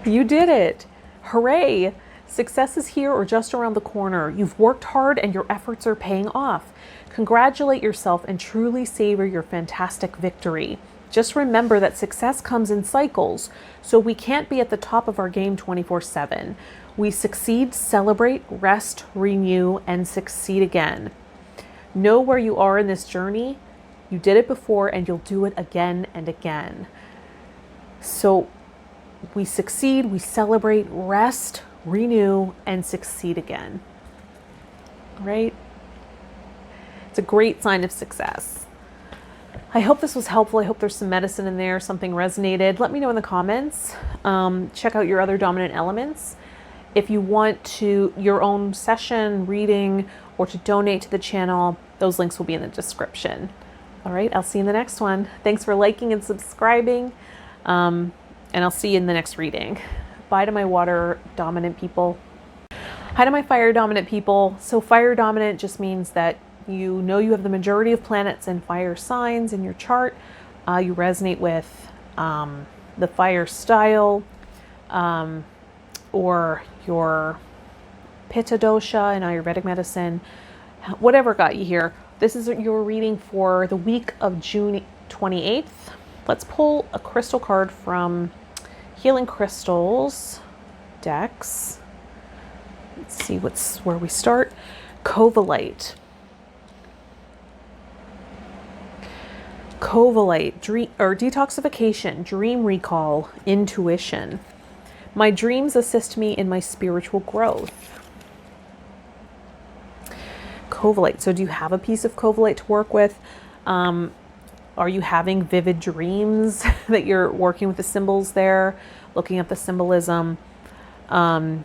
You did it. Hooray. Success is here or just around the corner. You've worked hard and your efforts are paying off. Congratulate yourself and truly savor your fantastic victory. Just remember that success comes in cycles, so we can't be at the top of our game 24/7. We succeed, celebrate, rest, renew, and succeed again. Know where you are in this journey. You did it before and you'll do it again and again. So we succeed, we celebrate, rest, renew, and succeed again. Right? It's a great sign of success. I hope this was helpful. I hope there's some medicine in there, something resonated. Let me know in the comments. Check out your other dominant elements. If you want to your own session, reading, or to donate to the channel, those links will be in the description. All right, I'll see you in the next one. Thanks for liking and subscribing. And I'll see you in the next reading. Bye to my water dominant people. Hi to my fire dominant people. So fire dominant just means that you know you have the majority of planets and fire signs in your chart. You resonate with the fire style or your Pitta dosha in Ayurvedic medicine, whatever got you here. This is your reading for the week of June 28th. Let's pull a crystal card from Healing Crystals decks. Let's see where we start. Covalite. Covalite, dream or detoxification, dream recall, intuition. My dreams assist me in my spiritual growth. Covalite. So do you have a piece of covalite to work with? Are you having vivid dreams that you're working with the symbols there, looking at the symbolism? Are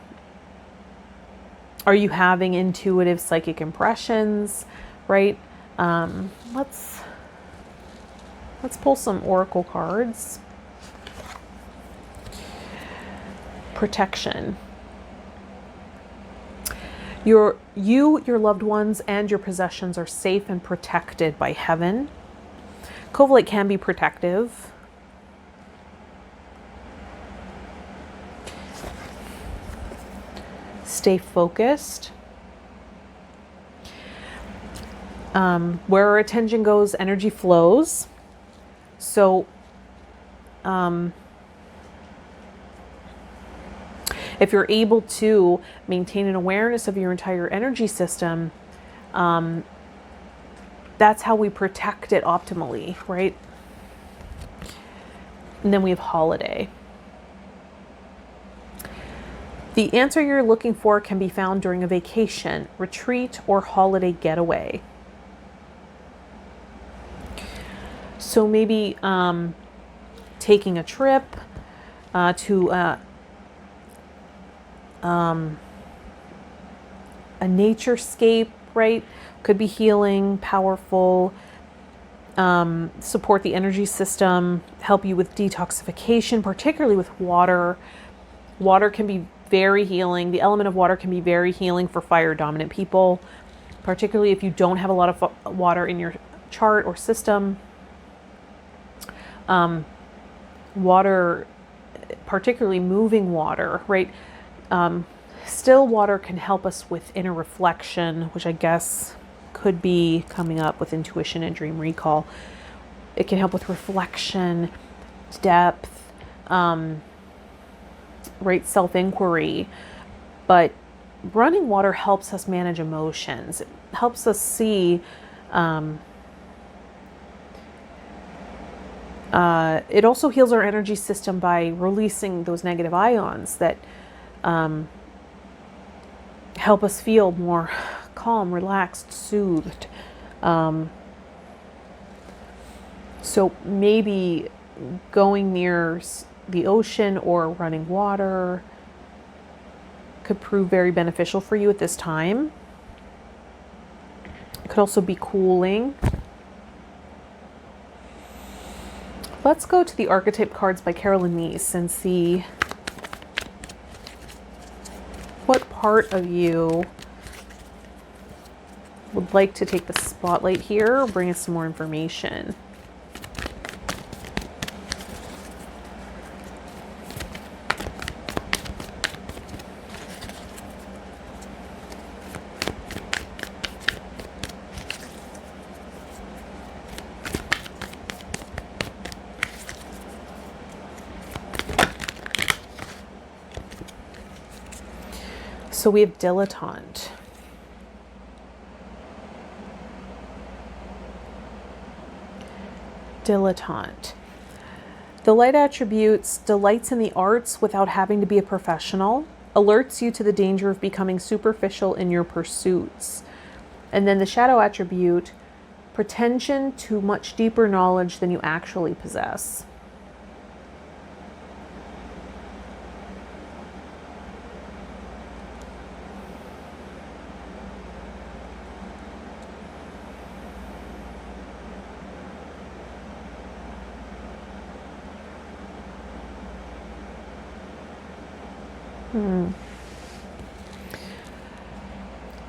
you having intuitive psychic impressions, right? Let's pull some oracle cards. Protection. Your loved ones, and your possessions are safe and protected by heaven. Covalite can be protective. Stay focused. Where our attention goes, energy flows. So, if you're able to maintain an awareness of your entire energy system, that's how we protect it optimally, right? And then we have holiday. The answer you're looking for can be found during a vacation, retreat, or holiday getaway. So maybe taking a trip to a naturescape, right? Could be healing, powerful, support the energy system, help you with detoxification, particularly with water. Water can be very healing. The element of water can be very healing for fire dominant people, particularly if you don't have a lot of water in your chart or system. Water, particularly moving water, right? Still water can help us with inner reflection, which I guess could be coming up with intuition and dream recall. It can help with reflection, depth, right, self-inquiry. But running water helps us manage emotions. It helps us see it also heals our energy system by releasing those negative ions that help us feel more calm, relaxed, soothed. So maybe going near the ocean or running water could prove very beneficial for you at this time. It could also be cooling. Let's go to the archetype cards by Carolyn Meese and see what part of you would like to take the spotlight here or bring us some more information. So we have dilettante. Dilettante. The light attributes delights in the arts without having to be a professional, alerts you to the danger of becoming superficial in your pursuits. And then the shadow attribute, pretension to much deeper knowledge than you actually possess.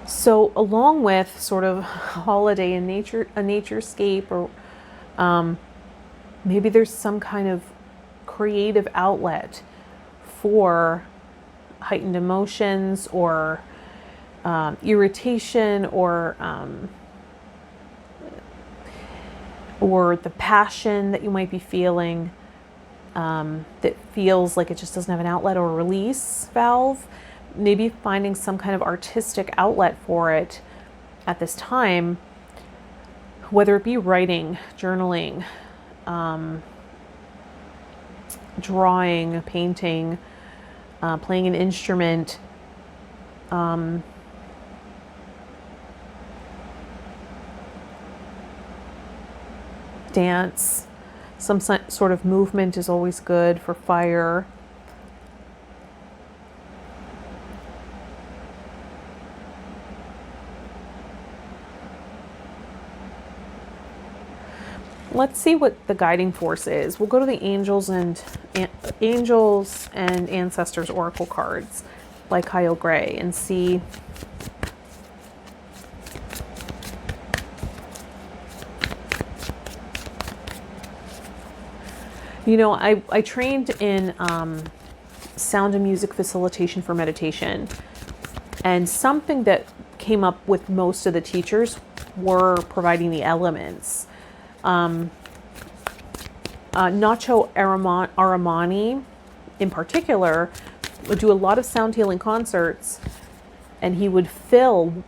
So along with sort of holiday and nature, a naturescape, or maybe there's some kind of creative outlet for heightened emotions, or irritation, or the passion that you might be feeling, that feels like it just doesn't have an outlet or a release valve. Maybe finding some kind of artistic outlet for it at this time, whether it be writing, journaling, drawing, painting, playing an instrument, dance. Some sort of movement is always good for fire. Let's see what the guiding force is. We'll go to the angels and ancestors oracle cards by Kyle Gray and see I trained in sound and music facilitation for meditation, and something that came up with most of the teachers were providing the elements. Nacho Aramani, in particular, would do a lot of sound healing concerts, and he would fill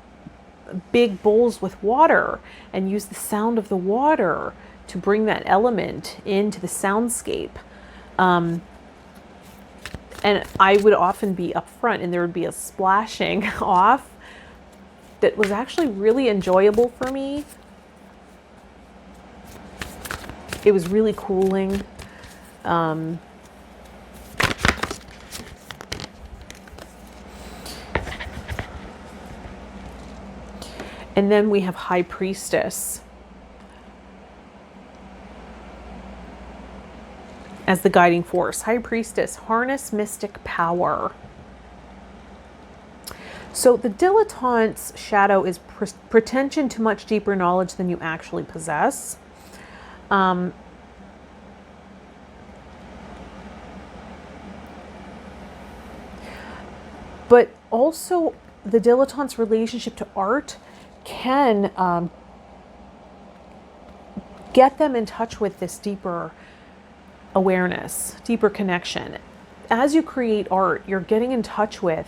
big bowls with water and use the sound of the water to bring that element into the soundscape. And I would often be up front, and there would be a splashing off that was actually really enjoyable for me. It was really cooling. And then we have High Priestess as the guiding force. High Priestess, harness mystic power. So the dilettante's shadow is pretension to much deeper knowledge than you actually possess. But also the dilettante's relationship to art can get them in touch with this deeper awareness, deeper connection. As you create art, you're getting in touch with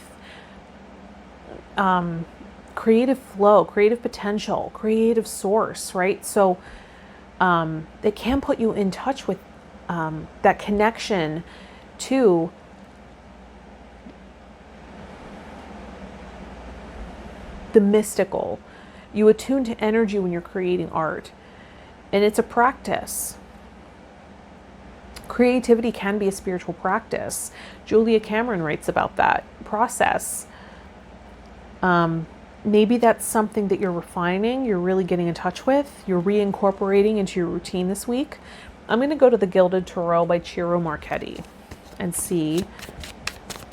creative flow, creative potential, creative source, right? So it can put you in touch with that connection to the mystical. You attune to energy when you're creating art, and it's a practice. Creativity can be a spiritual practice. Julia Cameron writes about that process. Maybe that's something that you're refining, you're really getting in touch with, you're reincorporating into your routine this week. I'm going to go to the Gilded Tarot by Ciro Marchetti and see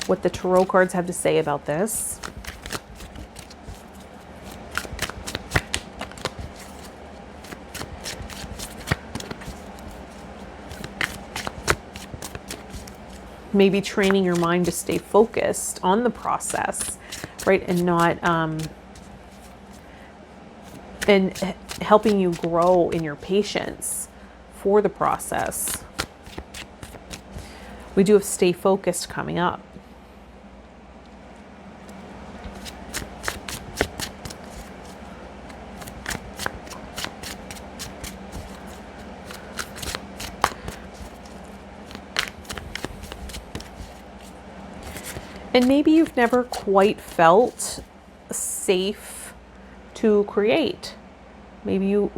what the tarot cards have to say about this. Maybe training your mind to stay focused on the process, right? And not, and helping you grow in your patience for the process. We do have stay focused coming up. And maybe you've never quite felt safe to create. Maybe you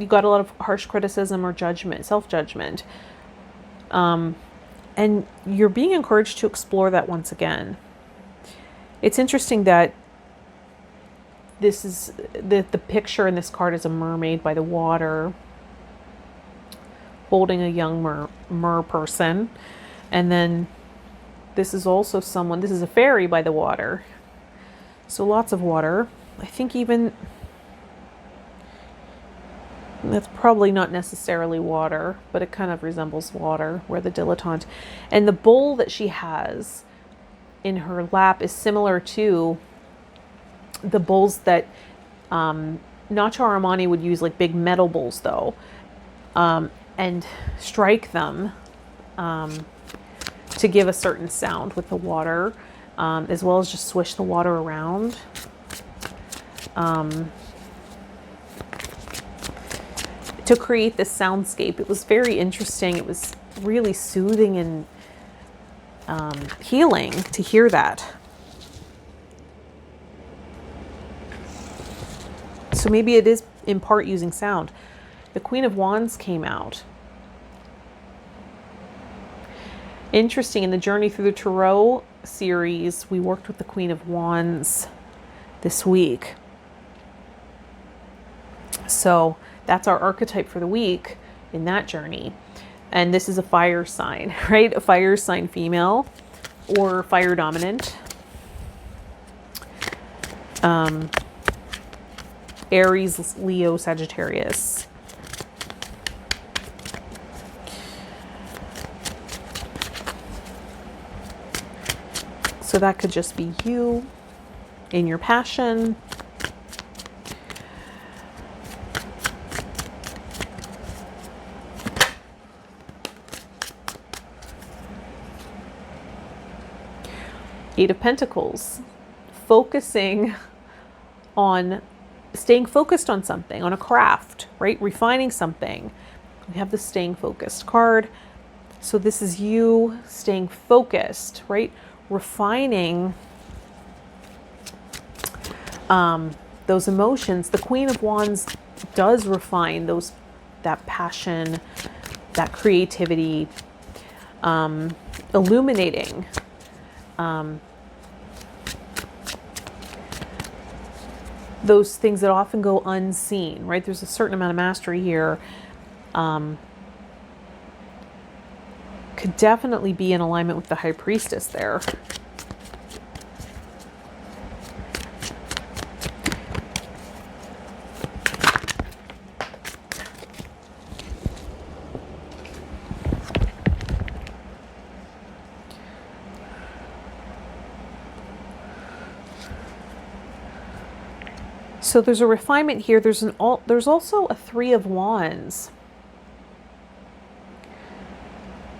got a lot of harsh criticism or judgment, self-judgment. And you're being encouraged to explore that once again. It's interesting that this is the picture in this card is a mermaid by the water holding a young mer person. And then This is also someone, this is a fairy by the water. So lots of water. I think even, that's probably not necessarily water, but it kind of resembles water, where the dilettante. And the bowl that she has in her lap is similar to the bowls that Nacho Armani would use, like big metal bowls though, and strike them to give a certain sound with the water, as well as just swish the water around. To create this soundscape. It was very interesting. It was really soothing and healing to hear that. So maybe it is in part using sound. The Queen of Wands came out. Interesting, in the Journey Through the Tarot series, we worked with the Queen of Wands this week. So that's our archetype for the week in that journey. And this is a fire sign, right? A fire sign female or fire dominant. Aries, Leo, Sagittarius. So that could just be you in your passion. Eight of Pentacles, focusing on, staying focused on something, on a craft, right? Refining something. We have the staying focused card. So this is you staying focused, right? Refining those emotions. The Queen of Wands does refine those, that passion, that creativity, illuminating. Those things that often go unseen, right? There's a certain amount of mastery here. Could definitely be in alignment with the High Priestess there. So there's a refinement here. There's also a Three of Wands.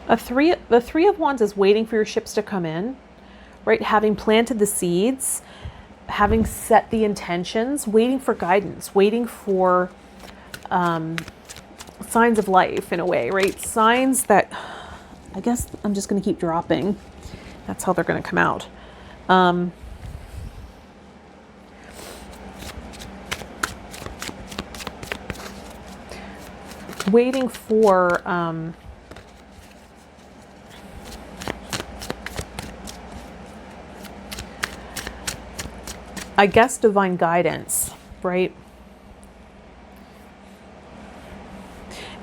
The Three of Wands is waiting for your ships to come in, right? Having planted the seeds, having set the intentions, waiting for guidance, waiting for signs of life in a way, right? Signs that, I guess I'm just going to keep dropping. That's how they're going to come out. Waiting for I guess divine guidance, right?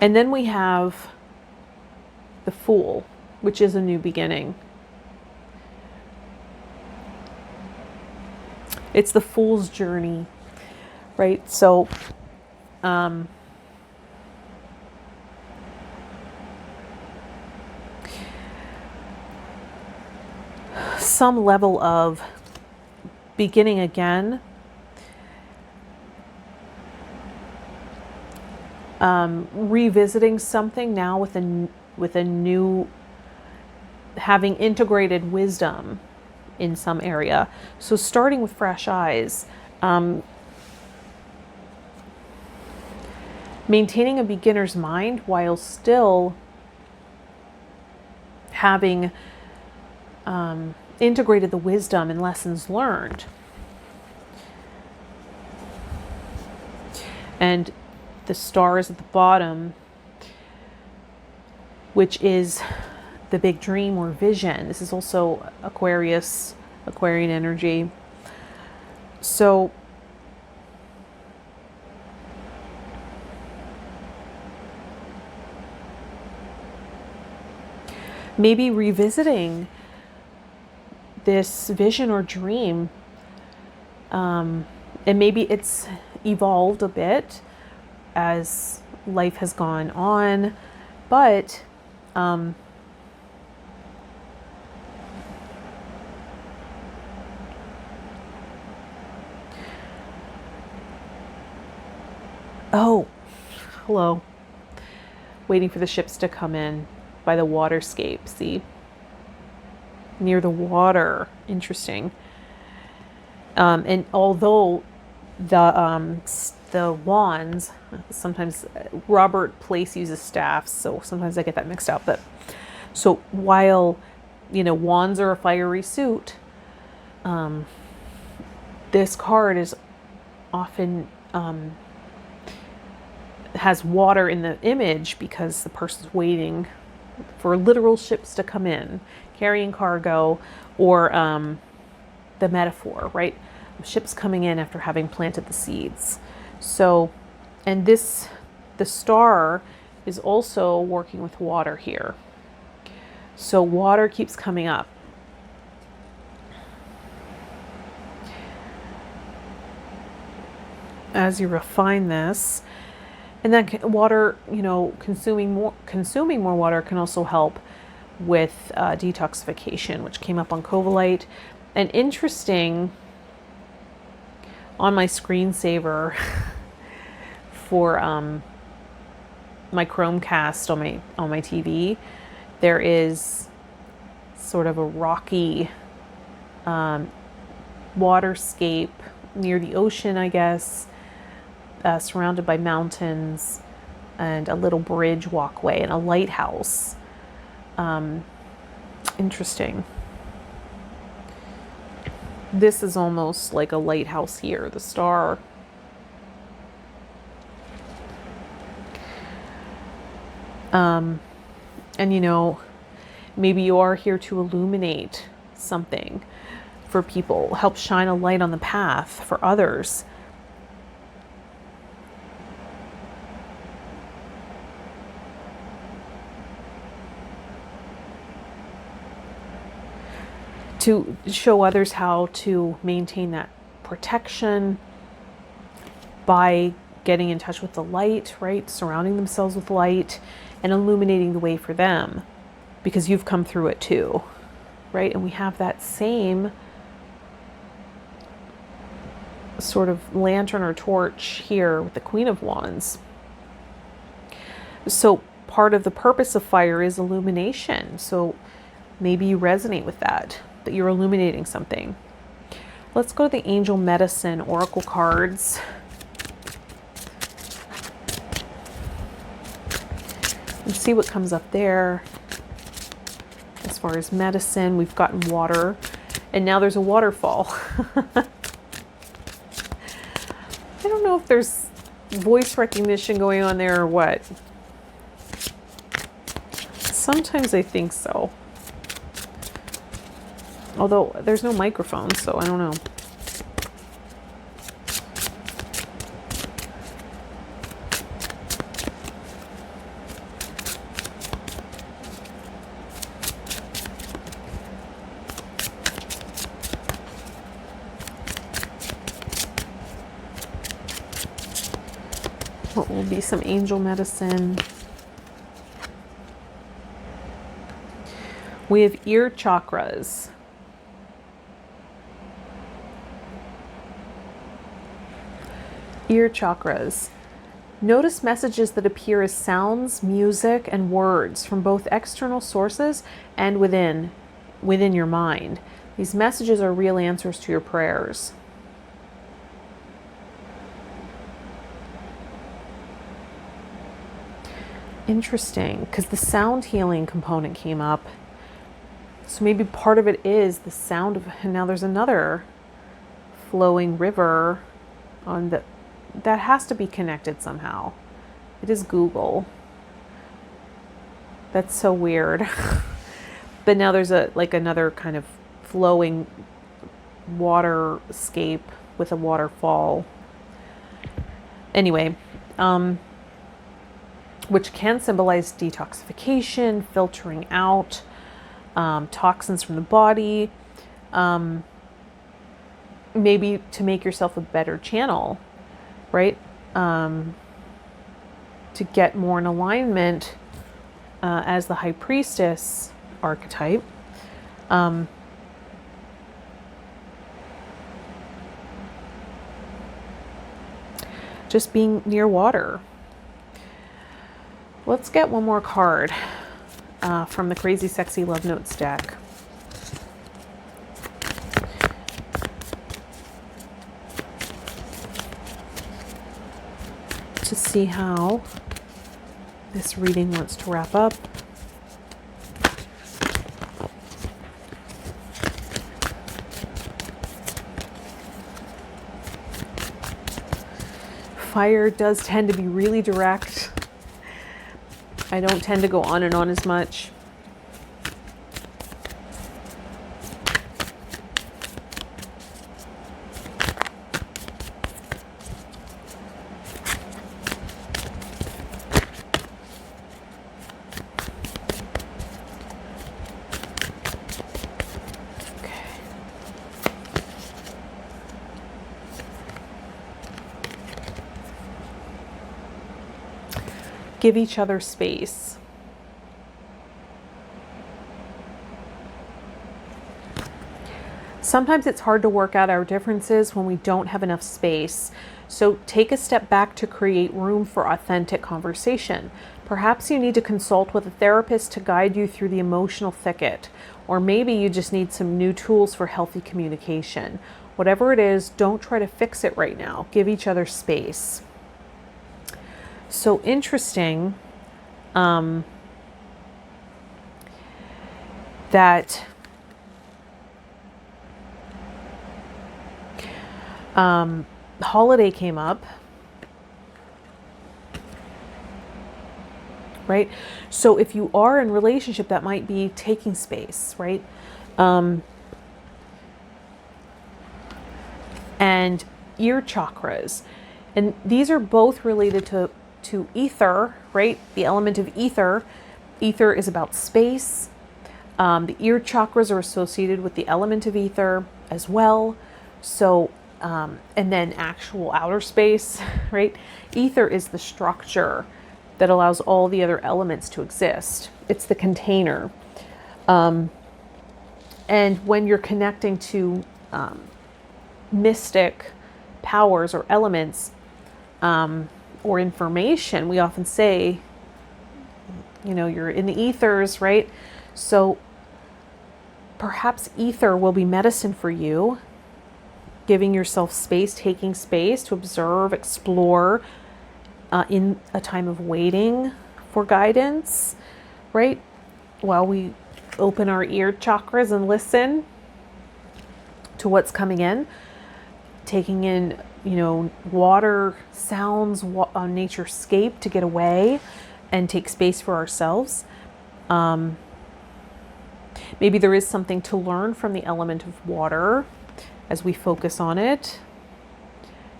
And then we have the Fool, which is a new beginning. It's the Fool's journey, right? So some level of beginning again, revisiting something now with a new, having integrated wisdom in some area. So starting with fresh eyes, maintaining a beginner's mind while still having integrated the wisdom and lessons learned. And the star is at the bottom, which is the big dream or vision. This is also Aquarian energy. So maybe revisiting this vision or dream. And maybe it's evolved a bit as life has gone on, but oh, hello. Waiting for the ships to come in by the waterscape. See? Near the water. Interesting. And although the wands, sometimes Robert Place uses staffs, so sometimes I get that mixed up. But so while, wands are a fiery suit, this card is often has water in the image because the person's waiting for literal ships to come in, carrying cargo, or the metaphor, right? Ships coming in after having planted the seeds. So, and the star is also working with water here. So water keeps coming up. As you refine this, and then water, consuming more water can also help with detoxification, which came up on Covalite. And interesting, on my screensaver for my Chromecast on my TV, there is sort of a rocky waterscape near the ocean, I guess, surrounded by mountains and a little bridge walkway and a lighthouse. Interesting. This is almost like a lighthouse here, the star. And maybe you are here to illuminate something for people, help shine a light on the path for others. To show others how to maintain that protection by getting in touch with the light, right? Surrounding themselves with light and illuminating the way for them, because you've come through it too, right? And we have that same sort of lantern or torch here with the Queen of Wands. So part of the purpose of fire is illumination. So maybe you resonate with that you're illuminating something. Let's go to the Angel Medicine Oracle cards. And see what comes up there. As far as medicine, we've gotten water, and now there's a waterfall. I don't know if there's voice recognition going on there or what. Sometimes I think so. Although there's no microphone, so I don't know. What will be some angel medicine? We have ear chakras. Ear chakras. Notice messages that appear as sounds, music, and words from both external sources and within your mind. These messages are real answers to your prayers. Interesting, because the sound healing component came up. So maybe part of it is the sound of, and now there's another flowing river on the, that has to be connected somehow. It is Google. That's so weird. But now there's another kind of flowing waterscape with a waterfall. Anyway, which can symbolize detoxification, filtering out toxins from the body. maybe to make yourself a better channel, right? To get more in alignment as the High Priestess archetype. Just being near water. Let's get one more card from the Crazy Sexy Love Notes deck. To see how this reading wants to wrap up. Fire does tend to be really direct. I don't tend to go on and on as much. Give each other space. Sometimes it's hard to work out our differences when we don't have enough space. So take a step back to create room for authentic conversation. Perhaps you need to consult with a therapist to guide you through the emotional thicket, or maybe you just need some new tools for healthy communication. Whatever it is, don't try to fix it right now. Give each other space. So interesting that holiday came up, right? So if you are in a relationship, that might be taking space, right? And ear chakras. And these are both related to ether, right? The element of ether. Ether is about space. The ear chakras are associated with the element of ether as well. So, and then actual outer space, right? Ether is the structure that allows all the other elements to exist. It's the container. And when you're connecting to mystic powers or elements, or information, we often say, you're in the ethers, right? So perhaps ether will be medicine for you, giving yourself space, taking space to observe, explore, in a time of waiting for guidance, right? While we open our ear chakras and listen to what's coming in, taking in water sounds, naturescape to get away and take space for ourselves. Maybe there is something to learn from the element of water as we focus on it,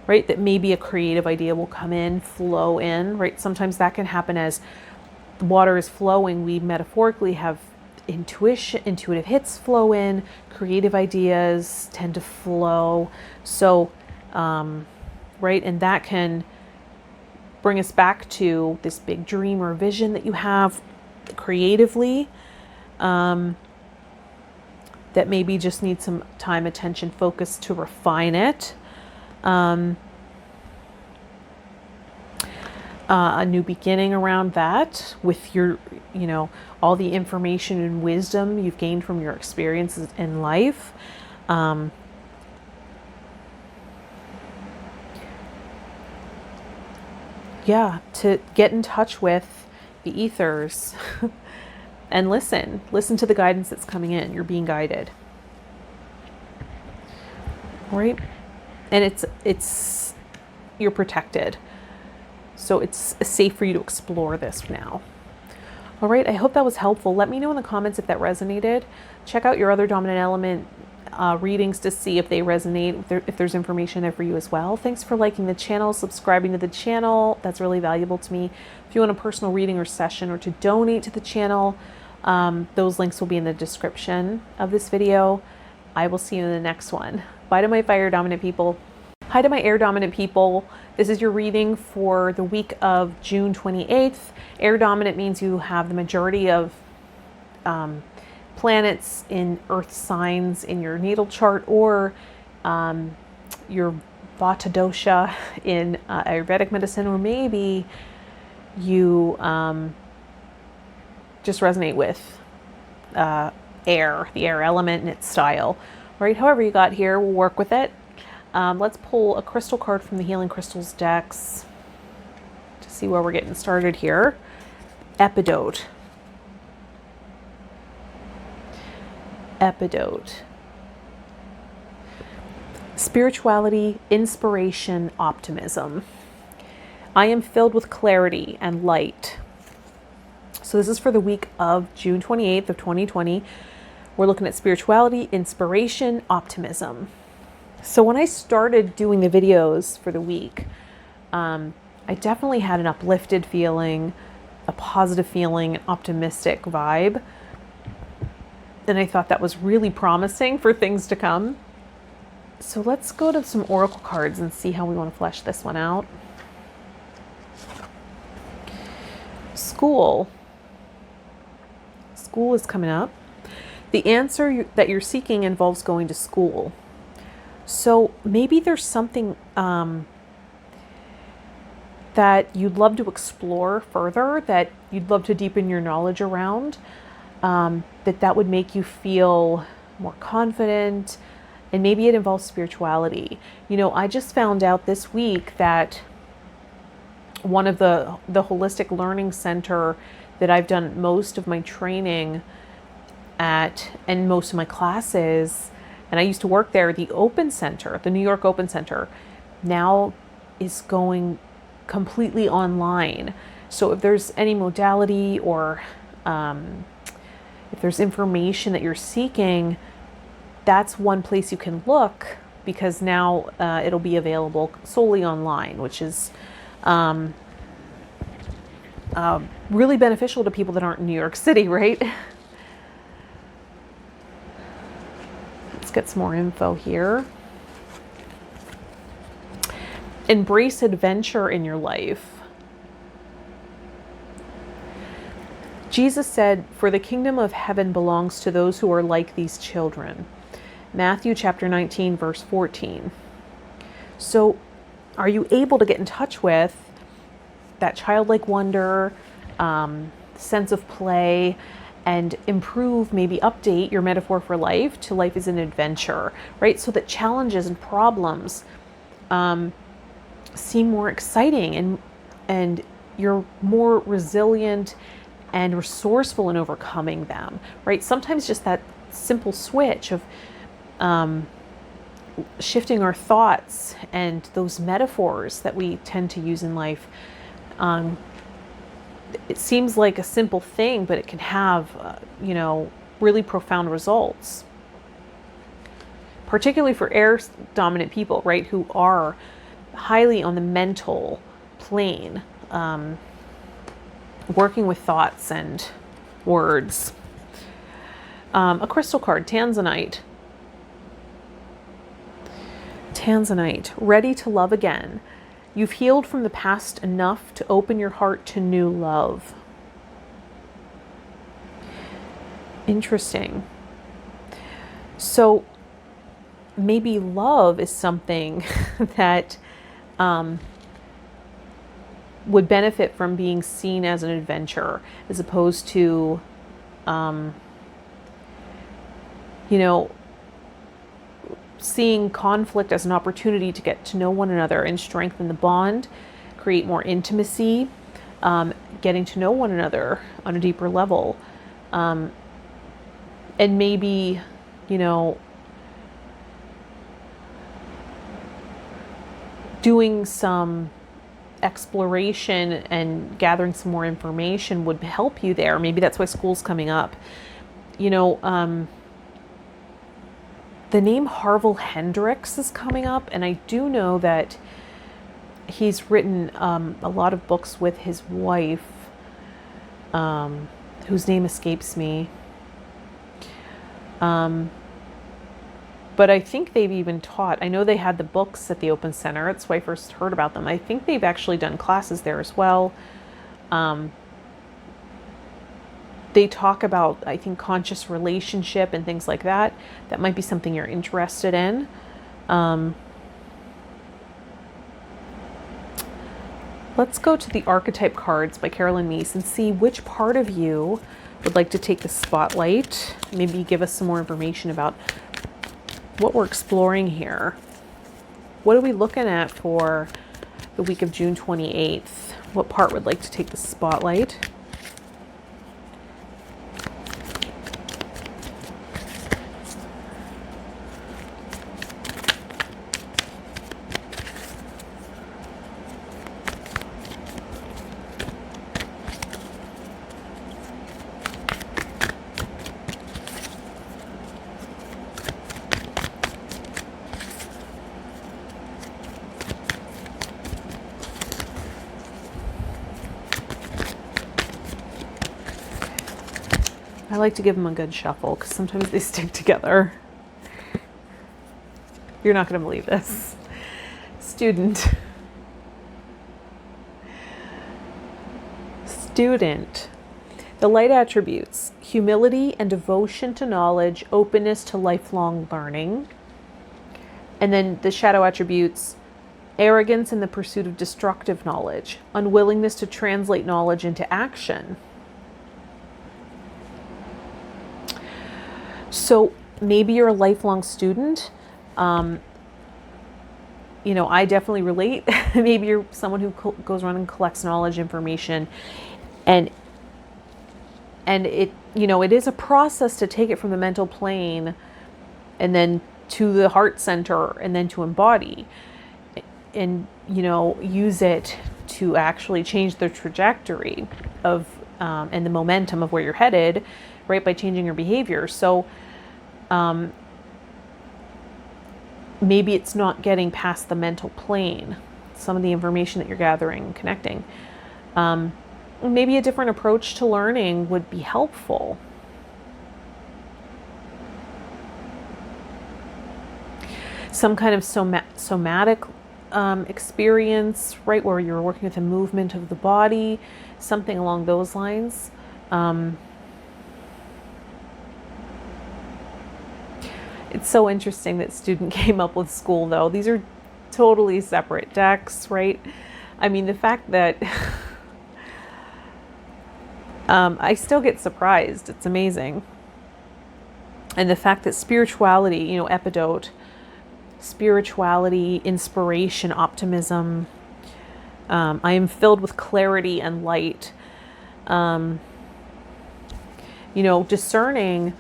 right? That maybe a creative idea will come in, flow in, right? Sometimes that can happen as the water is flowing. We metaphorically have intuitive hits flow in, creative ideas tend to flow. So, right, and that can bring us back to this big dream or vision that you have creatively, that maybe just needs some time, attention, focus to refine it. A new beginning around that with your, all the information and wisdom you've gained from your experiences in life. To get in touch with the ethers and listen to the guidance that's coming in. You're being guided, right? And it's you're protected. So it's safe for you to explore this now. All right, I hope that was helpful. Let me know in the comments if that resonated. Check out your other dominant element readings to see if they resonate, if there's information there for you as well. Thanks for liking the channel, subscribing to the channel. That's really valuable to me. If you want a personal reading or session or to donate to the channel, those links will be in the description of this video. I will see you in the next one. Bye to my fire dominant people. Hi to my air dominant people. This is your reading for the week of June 28th. Air dominant means you have the majority of planets in earth signs in your natal chart, or your Vata dosha in Ayurvedic medicine, or maybe you just resonate with air, the air element and its style. Right, however you got here, we'll work with it. Let's pull a crystal card from the Healing Crystals decks to see where we're getting started here. Epidote. Epidote. Spirituality, inspiration, optimism. I am filled with clarity and light. So this is for the week of June 28th of 2020. We're looking at spirituality, inspiration, optimism. So when I started doing the videos for the week, I definitely had an uplifted feeling, a positive feeling, an optimistic vibe. And I thought that was really promising for things to come. So let's go to some oracle cards and see how we want to flesh this one out. School. School is coming up. The answer that you're seeking involves going to school. So maybe there's something that you'd love to explore further, that you'd love to deepen your knowledge around, that would make you feel more confident, and maybe it involves spirituality. You know, I just found out this week that one of the holistic learning center that I've done most of my training at and most of my classes, and I used to work there, the Open Center, the New York Open Center, now is going completely online. So if there's any modality or if there's information that you're seeking, that's one place you can look, because now it'll be available solely online, which is really beneficial to people that aren't in New York City, right? Let's get some more info here. Embrace adventure in your life. Jesus said, "For the kingdom of heaven belongs to those who are like these children." Matthew chapter 19, verse 14. So are you able to get in touch with that childlike wonder, sense of play, and improve, maybe update your metaphor for life to life is an adventure, right? So that challenges and problems seem more exciting, and you're more resilient and resourceful in overcoming them, right? Sometimes just that simple switch of shifting our thoughts and those metaphors that we tend to use in life, it seems like a simple thing, but it can have, really profound results, particularly for air dominant people, right? Who are highly on the mental plane, working with thoughts and words. A crystal card, Tanzanite. Tanzanite, ready to love again. You've healed from the past enough to open your heart to new love. Interesting. So maybe love is something that would benefit from being seen as an adventure, as opposed to, seeing conflict as an opportunity to get to know one another and strengthen the bond, create more intimacy, getting to know one another on a deeper level. And maybe, doing some exploration and gathering some more information would help you there. Maybe that's why school's coming up. The name Harville Hendrix is coming up, and I do know that he's written a lot of books with his wife, whose name escapes me. But I think they've even taught, I know they had the books at the Open Center. That's why I first heard about them. I think they've actually done classes there as well. They talk about, I think, conscious relationship and things like that. That might be something you're interested in. Let's go to the Archetype cards by Carolyn Meese and see which part of you would like to take the spotlight. Maybe give us some more information about what we're exploring here. What are we looking at for the week of June 28th? What part would like to take the spotlight? I like to give them a good shuffle because sometimes they stick together. You're not going to believe this. Student. Student. The light attributes: humility and devotion to knowledge, openness to lifelong learning. And then the shadow attributes: arrogance in the pursuit of destructive knowledge, unwillingness to translate knowledge into action. So maybe you're a lifelong student. I definitely relate. Maybe you're someone who goes around and collects knowledge, information, and it, it is a process to take it from the mental plane and then to the heart center and then to embody and, use it to actually change the trajectory of, and the momentum of where you're headed, right? By changing your behavior. So, maybe it's not getting past the mental plane, some of the information that you're gathering and connecting. Maybe a different approach to learning would be helpful. Some kind of somatic experience, right, where you're working with the movement of the body, something along those lines. It's so interesting that student came up with school, though. These are totally separate decks, right? I mean, the fact that I still get surprised. It's amazing. And the fact that spirituality, epidote, spirituality, inspiration, optimism. I am filled with clarity and light. Discerning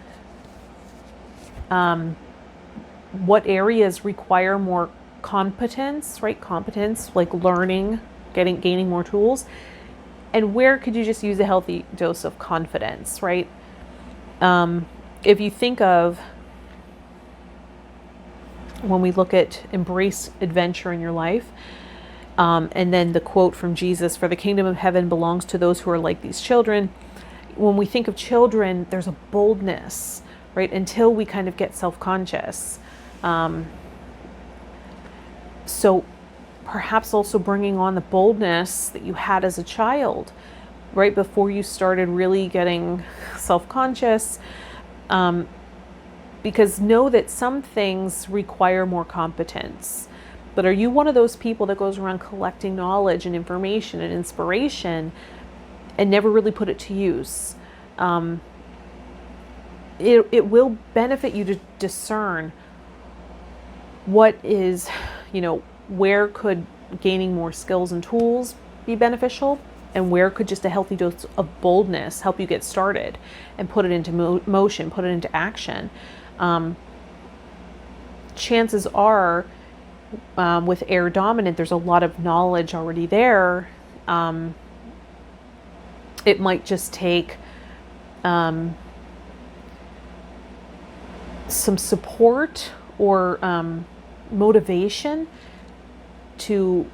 what areas require more competence, right? Competence, like learning, gaining more tools. And where could you just use a healthy dose of confidence, right? If you think of when we look at embrace adventure in your life, and then the quote from Jesus, "For the kingdom of heaven belongs to those who are like these children." When we think of children, there's a boldness, right? Until we kind of get self-conscious. So perhaps also bringing on the boldness that you had as a child, right? Before you started really getting self-conscious. Because know that some things require more competence. But are you one of those people that goes around collecting knowledge and information and inspiration and never really put it to use? It will benefit you to discern what is, where could gaining more skills and tools be beneficial, and where could just a healthy dose of boldness help you get started and put it into motion, put it into action. Chances are, with air dominant, there's a lot of knowledge already there. It might just take some support or motivation to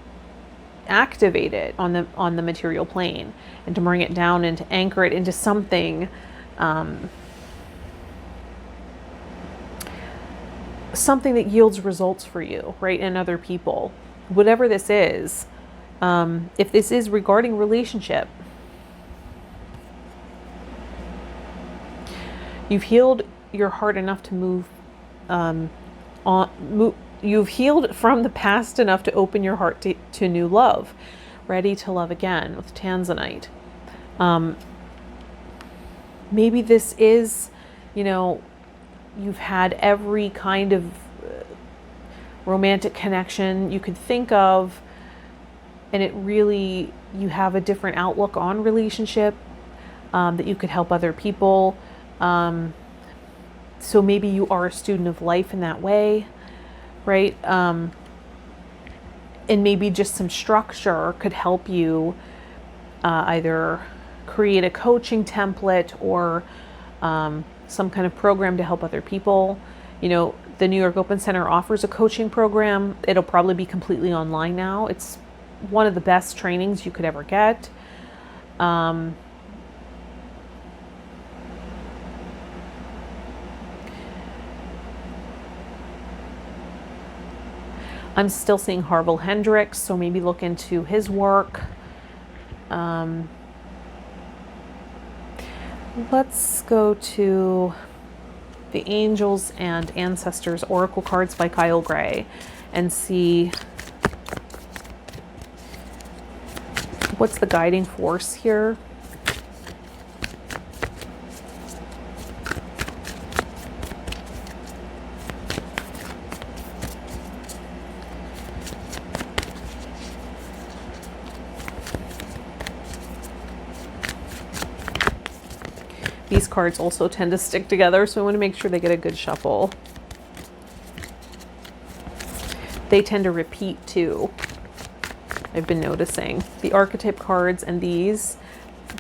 activate it on the material plane and to bring it down and to anchor it into something something that yields results for you, right, and other people. Whatever this is, if this is regarding relationship, you've healed your heart enough to move you've healed from the past enough to open your heart to new love, ready to love again with Tanzanite. Maybe this is, you've had every kind of romantic connection you could think of, and you have a different outlook on relationship, that you could help other people. So maybe you are a student of life in that way, right? And maybe just some structure could help you either create a coaching template or some kind of program to help other people. The New York Open Center offers a coaching program. It'll probably be completely online now. It's one of the best trainings you could ever get. I'm still seeing Harville Hendrix, so maybe look into his work. Let's go to the Angels and Ancestors Oracle cards by Kyle Gray and see what's the guiding force here. These cards also tend to stick together, so I want to make sure they get a good shuffle. They tend to repeat too, I've been noticing. The archetype cards and these,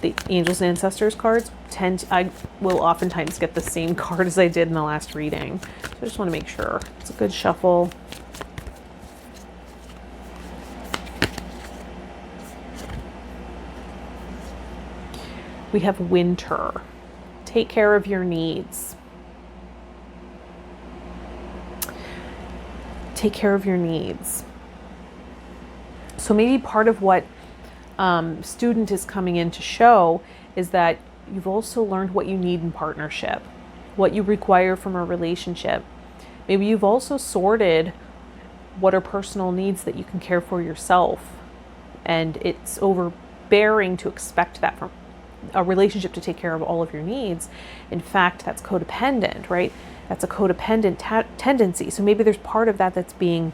the Angels and Ancestors cards, I will oftentimes get the same card as I did in the last reading. So I just want to make sure it's a good shuffle. We have Winter. Take care of your needs. Take care of your needs. So maybe part of what student is coming in to show is that you've also learned what you need in partnership, what you require from a relationship. Maybe you've also sorted what are personal needs that you can care for yourself. And it's overbearing to expect that from a relationship to take care of all of your needs. In fact, that's codependent, right? That's a codependent tendency. So maybe there's part of that that's being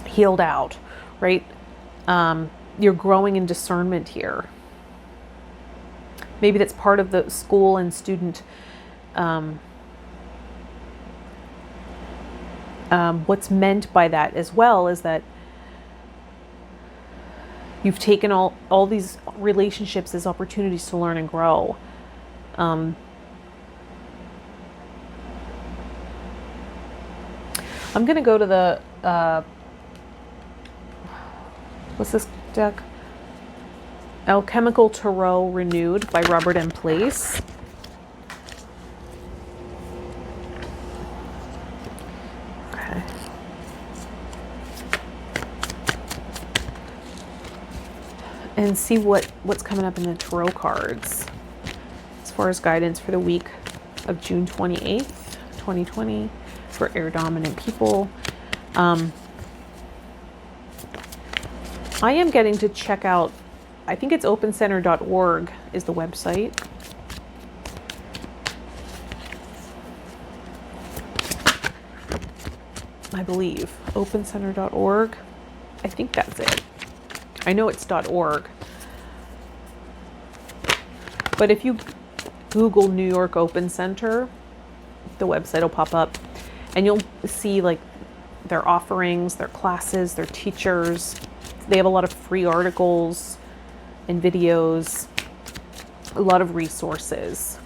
healed out, right? You're growing in discernment here. Maybe that's part of the school and student what's meant by that as well is that you've taken all these relationships as opportunities to learn and grow. I'm going to go to the, what's this deck? Alchemical Tarot Renewed by Robert M. Place. Okay. And see what's coming up in the tarot cards as far as guidance for the week of June 28th, 2020 for air dominant people. I am getting to check out, I think it's opencenter.org is the website. I believe opencenter.org. I think that's it. I know it's .org. But if you Google New York Open Center, the website will pop up and you'll see like their offerings, their classes, their teachers. They have a lot of free articles and videos, a lot of resources.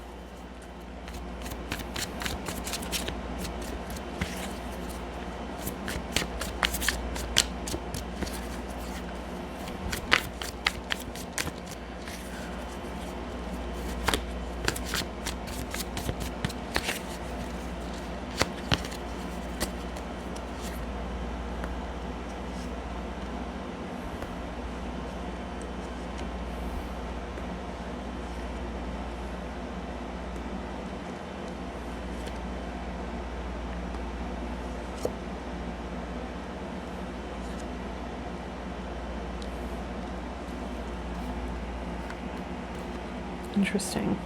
Interesting.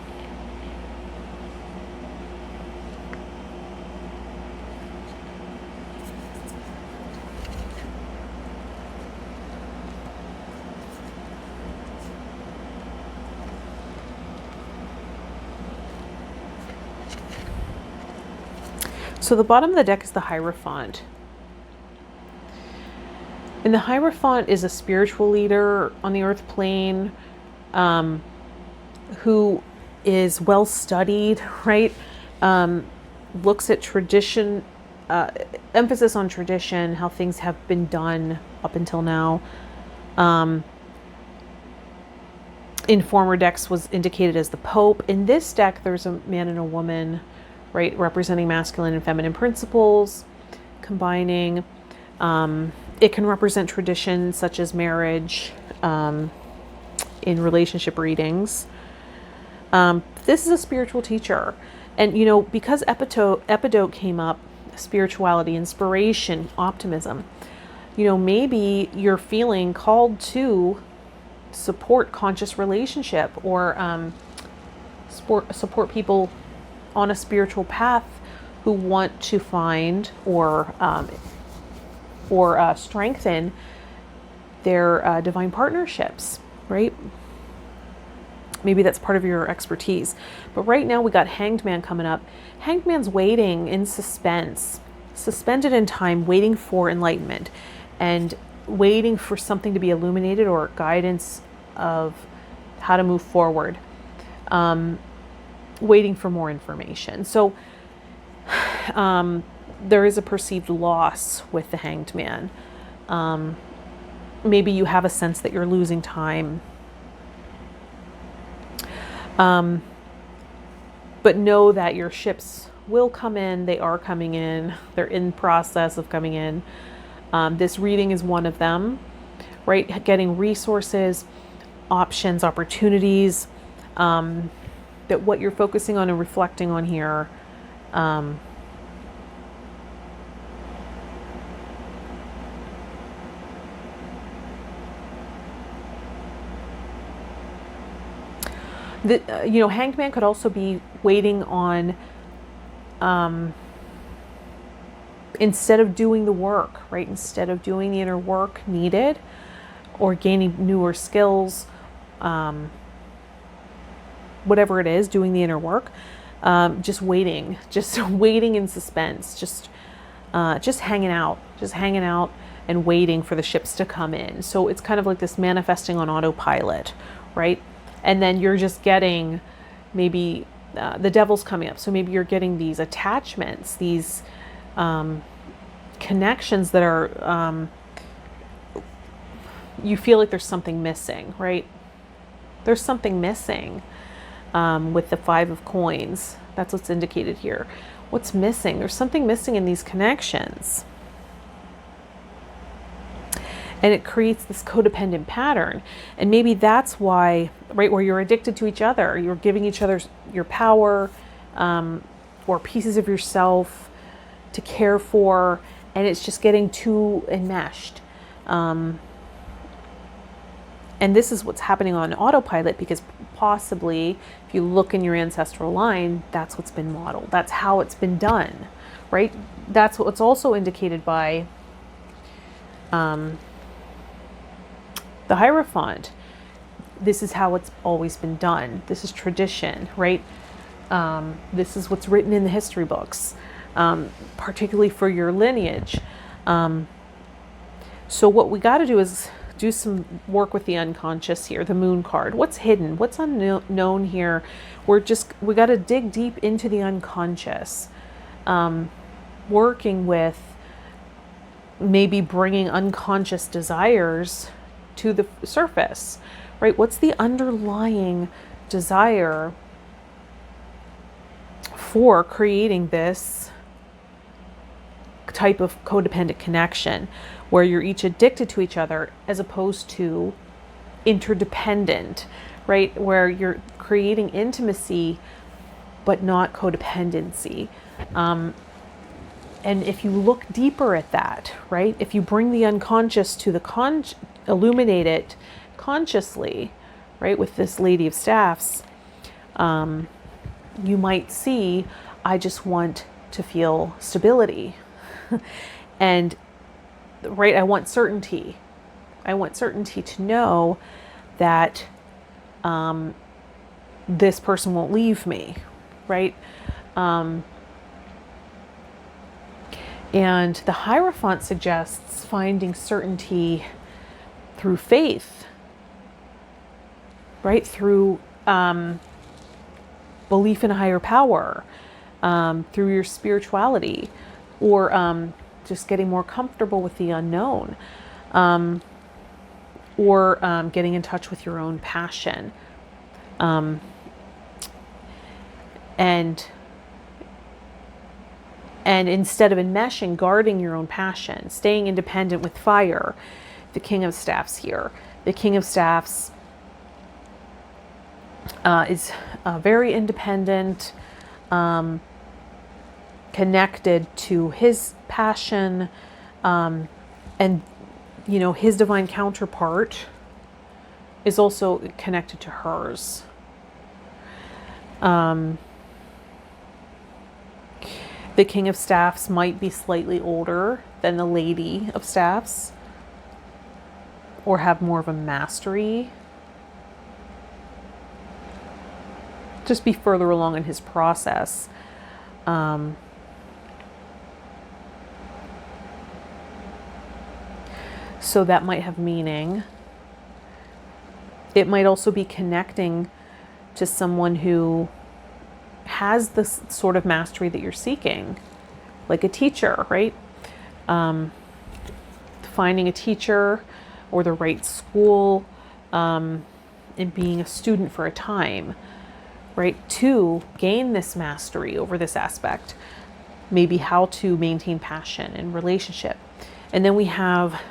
So the bottom of the deck is the Hierophant. And the Hierophant is a spiritual leader on the earth plane, who is well studied, right? Looks at tradition, emphasis on tradition, how things have been done up until now. In former decks was indicated as the Pope. In this deck, there's a man and a woman, right, representing masculine and feminine principles, combining. It can represent traditions such as marriage, in relationship readings. This is a spiritual teacher. And, you know, because epidote came up, spirituality, inspiration, optimism, you know, maybe you're feeling called to support conscious relationship, or support people on a spiritual path who want to find or strengthen their divine partnerships, right? Maybe that's part of your expertise. But right now we got Hanged Man coming up. Hanged Man's waiting in suspense, suspended in time, waiting for enlightenment and waiting for something to be illuminated or guidance of how to move forward. Waiting for more information. So there is a perceived loss with the Hanged Man. Maybe you have a sense that you're losing time. But know that your ships will come in. They are coming in. They're in process of coming in. This reading is one of them, right? Getting resources, options, opportunities, that what you're focusing on and reflecting on here, you know, Hanged Man could also be waiting on, instead of doing the work, right? Instead of doing the inner work needed or gaining newer skills, whatever it is, doing the inner work, just waiting in suspense, just hanging out and waiting for the ships to come in. So it's kind of like this manifesting on autopilot, right? And then you're just getting maybe the devil's coming up. So maybe you're getting these attachments, these connections that are, you feel like there's something missing, right? There's something missing with the Five of Coins. That's what's indicated here. What's missing? There's something missing in these connections. And it creates this codependent pattern. And maybe that's why, right, where you're addicted to each other, you're giving each other your power, or pieces of yourself to care for, and it's just getting too enmeshed. And this is what's happening on autopilot, because possibly if you look in your ancestral line, that's what's been modeled. That's how it's been done, right? That's what's also indicated by the Hierophant. This is how it's always been done. This is tradition, right? This is what's written in the history books, particularly for your lineage. So what we got to do is do some work with the unconscious here, the Moon card. What's hidden? What's unknown here? We got to dig deep into the unconscious, working with maybe bringing unconscious desires to the surface, right? What's the underlying desire for creating this type of codependent connection where you're each addicted to each other as opposed to interdependent, right? Where you're creating intimacy but not codependency. And if you look deeper at that, right? If you bring the unconscious to illuminate it consciously, right? With this Lady of Staffs, You might see, I just want to feel stability. And right, I want certainty. I want certainty to know that this person won't leave me, right? And the Hierophant suggests finding certainty through faith, right? Through belief in a higher power, through your spirituality, or just getting more comfortable with the unknown, or getting in touch with your own passion. And instead of enmeshing, guarding your own passion, staying independent with fire. The King of Staffs here. The King of Staffs is very independent, connected to his passion, and his divine counterpart is also connected to hers. The King of Staffs might be slightly older than the Lady of Staffs, or have more of a mastery. Just be further along in his process. So that might have meaning. It might also be connecting to someone who has this sort of mastery that you're seeking, like a teacher, right? Finding a teacher or the right school, and being a student for a time, right? To gain this mastery over this aspect, maybe how to maintain passion in relationship. And then we have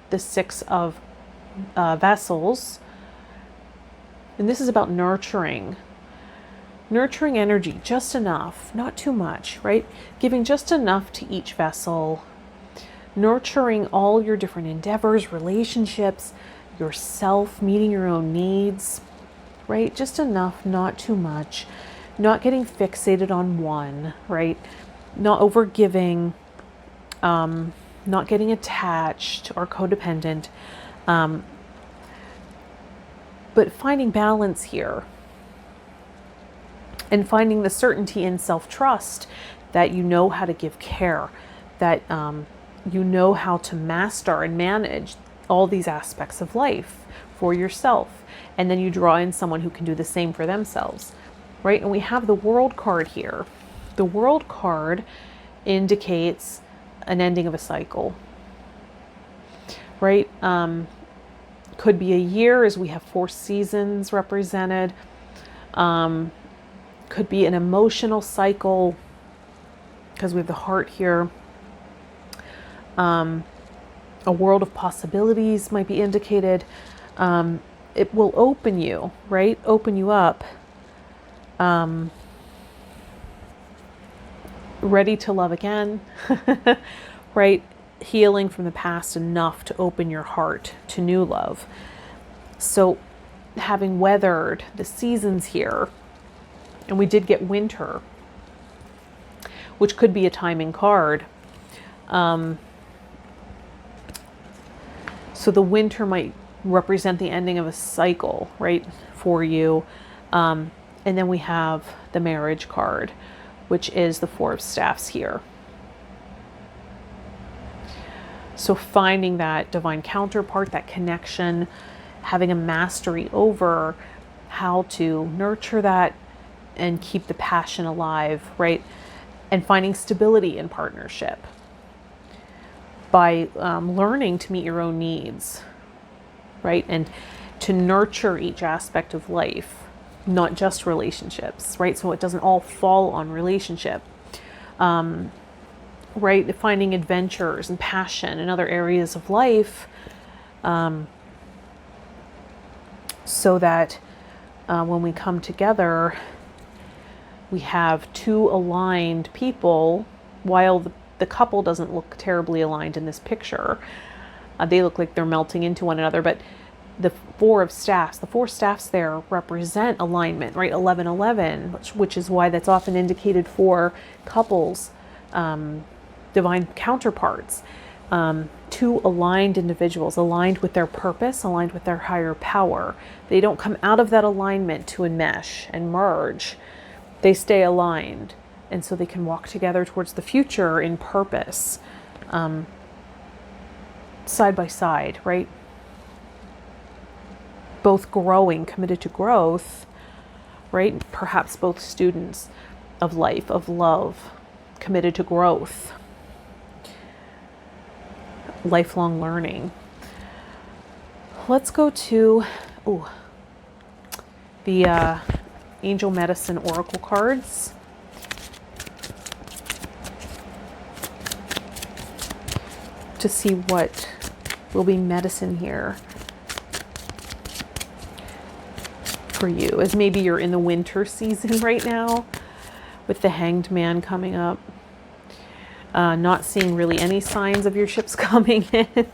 the Six of Vessels, and this is about nurturing energy, just enough, not too much, right? Giving just enough to each vessel, nurturing all your different endeavors, relationships, yourself, meeting your own needs, right? Just enough, not too much, not getting fixated on one, right? Not overgiving, not getting attached or codependent, but finding balance here. And finding the certainty in self-trust that you know how to give care, that you know how to master and manage all these aspects of life for yourself. And then you draw in someone who can do the same for themselves, right? And we have the World card here. The World card indicates an ending of a cycle, right? Could be a year, as we have 4 seasons represented. Could be an emotional cycle, because we have the Heart here. A world of possibilities might be indicated. It will open you, right? Open you up. Ready to love again, right? Healing from the past enough to open your heart to new love. So having weathered the seasons here, and we did get Winter, which could be a timing card. So the Winter might represent the ending of a cycle, right, for you. And then we have the Marriage card, which is the Four of Staffs here. So finding that divine counterpart, that connection, having a mastery over how to nurture that and keep the passion alive, right? And finding stability in partnership by learning to meet your own needs, right? And to nurture each aspect of life, not just relationships, right? So it doesn't all fall on relationship, right? Finding adventures and passion in other areas of life, so that when we come together, we have 2 aligned people. While the couple doesn't look terribly aligned in this picture, they look like they're melting into one another, but the Four of Staffs. The Four Staffs there represent alignment, right? 1111, which is why that's often indicated for couples, divine counterparts. Two aligned individuals, aligned with their purpose, aligned with their higher power. They don't come out of that alignment to enmesh and merge. They stay aligned. And so they can walk together towards the future in purpose, side by side, right? Both growing, committed to growth, right? Perhaps both students of life, of love, committed to growth, lifelong learning. Let's go to the Angel Medicine Oracle cards. To see what will be medicine here for you, as maybe you're in the winter season right now with the Hanged Man coming up. Not seeing really any signs of your ships coming in.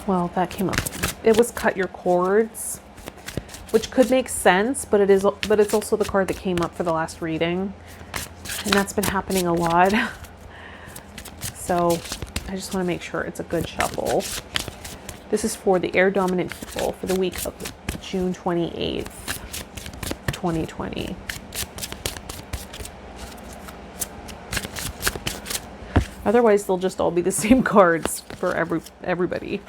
Well, that came up. It was cut your cords, which could make sense, but it's also the card that came up for the last reading, and that's been happening a lot. So I just want to make sure it's a good shuffle. This is for the air dominant people for the week of June 28th, 2020. Otherwise, they'll just all be the same cards for everybody.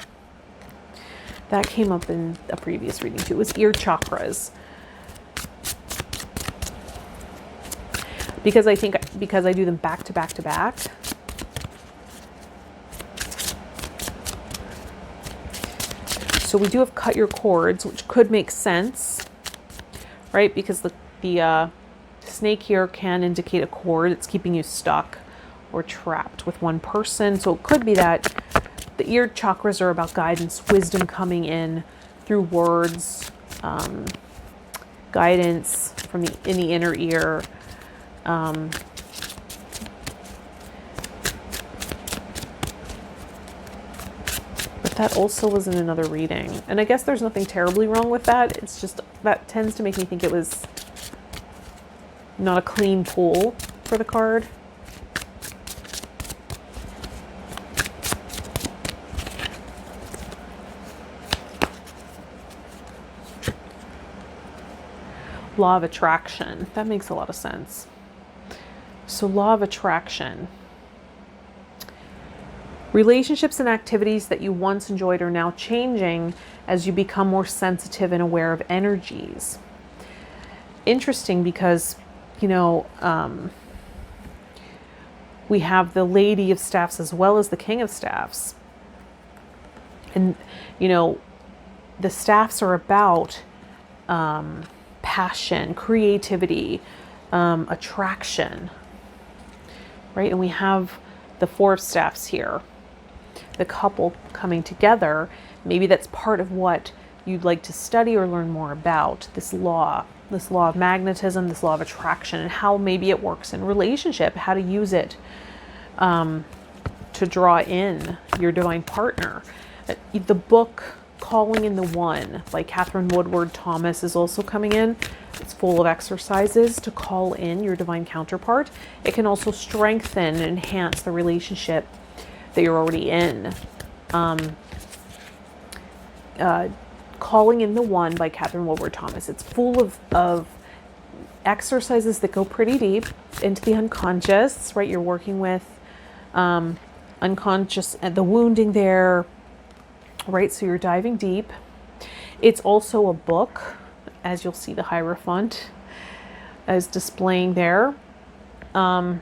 That came up in a previous reading too. It was ear chakras. Because I do them back to back to back. So we do have cut your cords, which could make sense, right? Because the snake here can indicate a cord that's keeping you stuck or trapped with one person. So it could be that the ear chakras are about guidance, wisdom coming in through words, guidance from in the inner ear. But that also was in another reading. And I guess there's nothing terribly wrong with that. It's just that tends to make me think it was not a clean pull for the card. Law of attraction. That makes a lot of sense. So law of attraction. Relationships and activities that you once enjoyed are now changing as you become more sensitive and aware of energies. Interesting because, we have the Lady of Staffs as well as the King of Staffs. And, the staffs are about passion, creativity, attraction, right? And we have the Four of Staffs here, the couple coming together. Maybe that's part of what you'd like to study or learn more about, this law of magnetism, this law of attraction, and how maybe it works in relationship, how to use it to draw in your divine partner. The book Calling in the One by Catherine Woodward Thomas is also coming in. It's full of exercises to call in your divine counterpart. It can also strengthen and enhance the relationship that you're already in. Calling in the One by Catherine Woodward Thomas. It's full of exercises that go pretty deep into the unconscious, right? You're working with unconscious and the wounding there, right? So you're diving deep. It's also a book, as you'll see the Hierophant is displaying there. I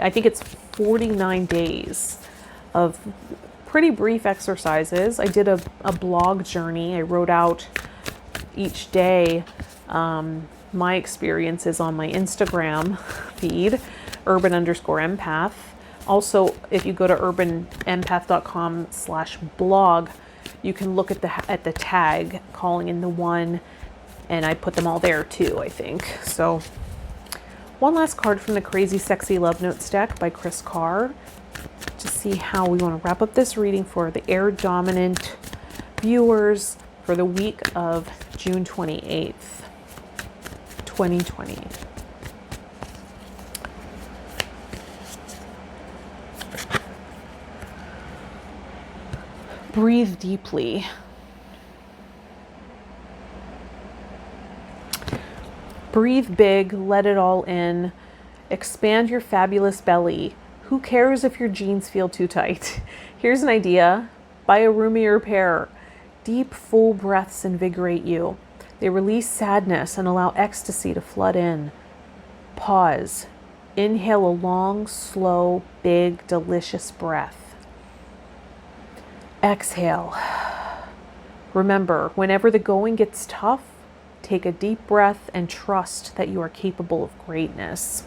think it's 49 days of pretty brief exercises. I did a blog journey. I wrote out each day my experiences on my Instagram feed, urban_empath. Also, if you go to urbanempath.com/blog, you can look at the tag, calling in the one, and I put them all there too, I think. So one last card from the Crazy Sexy Love Notes deck by Chris Carr to see how we want to wrap up this reading for the air dominant viewers for the week of June 28th, 2020. Breathe deeply. Breathe big, let it all in. Expand your fabulous belly. Who cares if your jeans feel too tight? Here's an idea. Buy a roomier pair. Deep, full breaths invigorate you. They release sadness and allow ecstasy to flood in. Pause. Inhale a long, slow, big, delicious breath. Exhale. Remember, whenever the going gets tough, take a deep breath and trust that you are capable of greatness.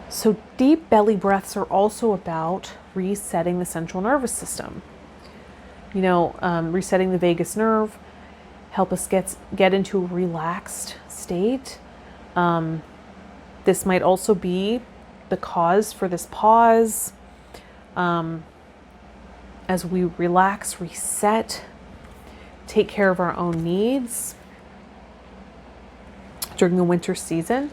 So deep belly breaths are also about resetting the central nervous system. Resetting the vagus nerve, help us get into a relaxed state. This might also be the cause for this pause. As we relax, reset, take care of our own needs during the winter season.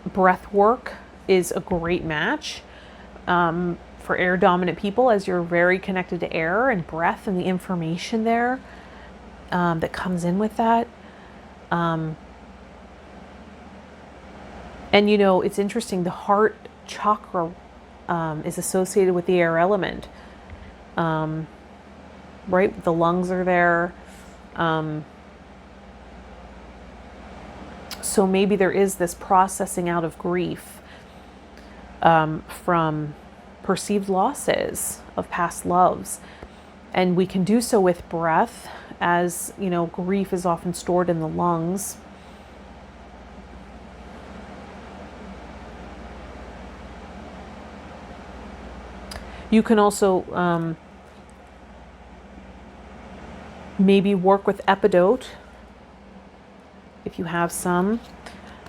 Breath work is a great match for air dominant people, as you're very connected to air and breath and the information there that comes in with that. And it's interesting, the heart chakra is associated with the air element, right? The lungs are there. So maybe there is this processing out of grief from perceived losses of past loves. And we can do so with breath, as, grief is often stored in the lungs. You can also maybe work with epidote if you have some.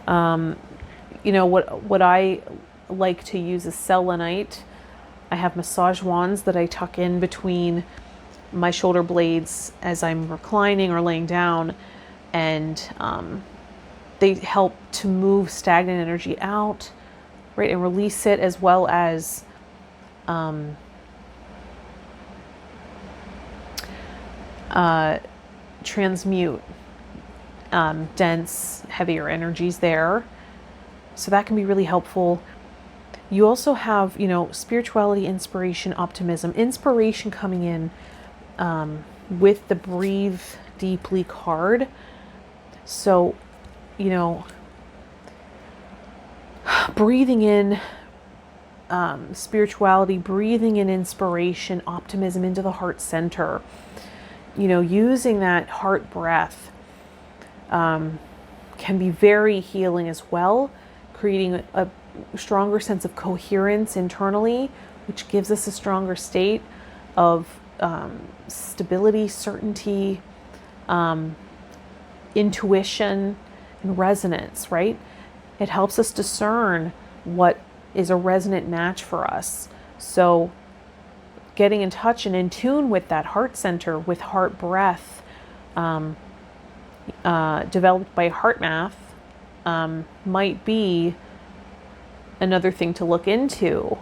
What I like to use is selenite. I have massage wands that I tuck in between my shoulder blades as I'm reclining or laying down, and they help to move stagnant energy out, right, and release it, as well as transmute dense, heavier energies there. So that can be really helpful. You also have, spirituality, inspiration, optimism. Inspiration coming in with the breathe deeply card. So, breathing in spirituality, breathing in inspiration, optimism into the heart center, using that heart breath can be very healing as well, creating a stronger sense of coherence internally, which gives us a stronger state of stability, certainty, intuition, and resonance, right? It helps us discern what is a resonant match for us. So getting in touch and in tune with that heart center, with heart breath, developed by HeartMath, might be another thing to look into.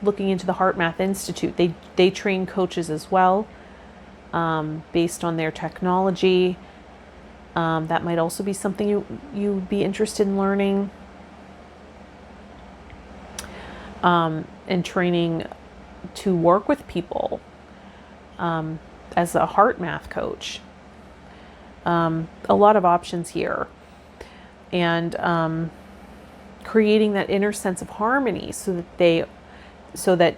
Looking into the HeartMath Institute. They train coaches as well, based on their technology. That might also be something you'd be interested in learning. And training to work with people as a HeartMath coach. A lot of options here. And creating that inner sense of harmony so that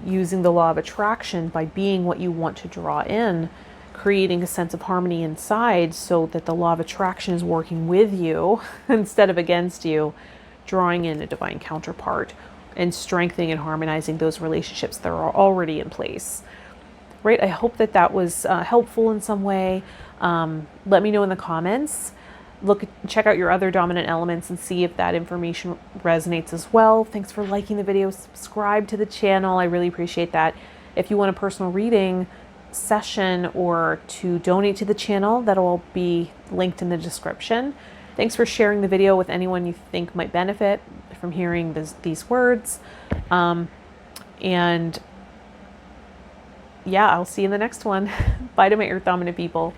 using the law of attraction, by being what you want to draw in, creating a sense of harmony inside so that the law of attraction is working with you instead of against you, drawing in a divine counterpart and strengthening and harmonizing those relationships that are already in place. Right? I hope that that was helpful in some way. Let me know in the comments. Check out your other dominant elements and see if that information resonates as well. Thanks for liking the video. Subscribe to the channel. I really appreciate that. If you want a personal reading session or to donate to the channel, that'll be linked in the description. Thanks for sharing the video with anyone you think might benefit from hearing these words. And yeah, I'll see you in the next one. Bye to my Earth Dominant people.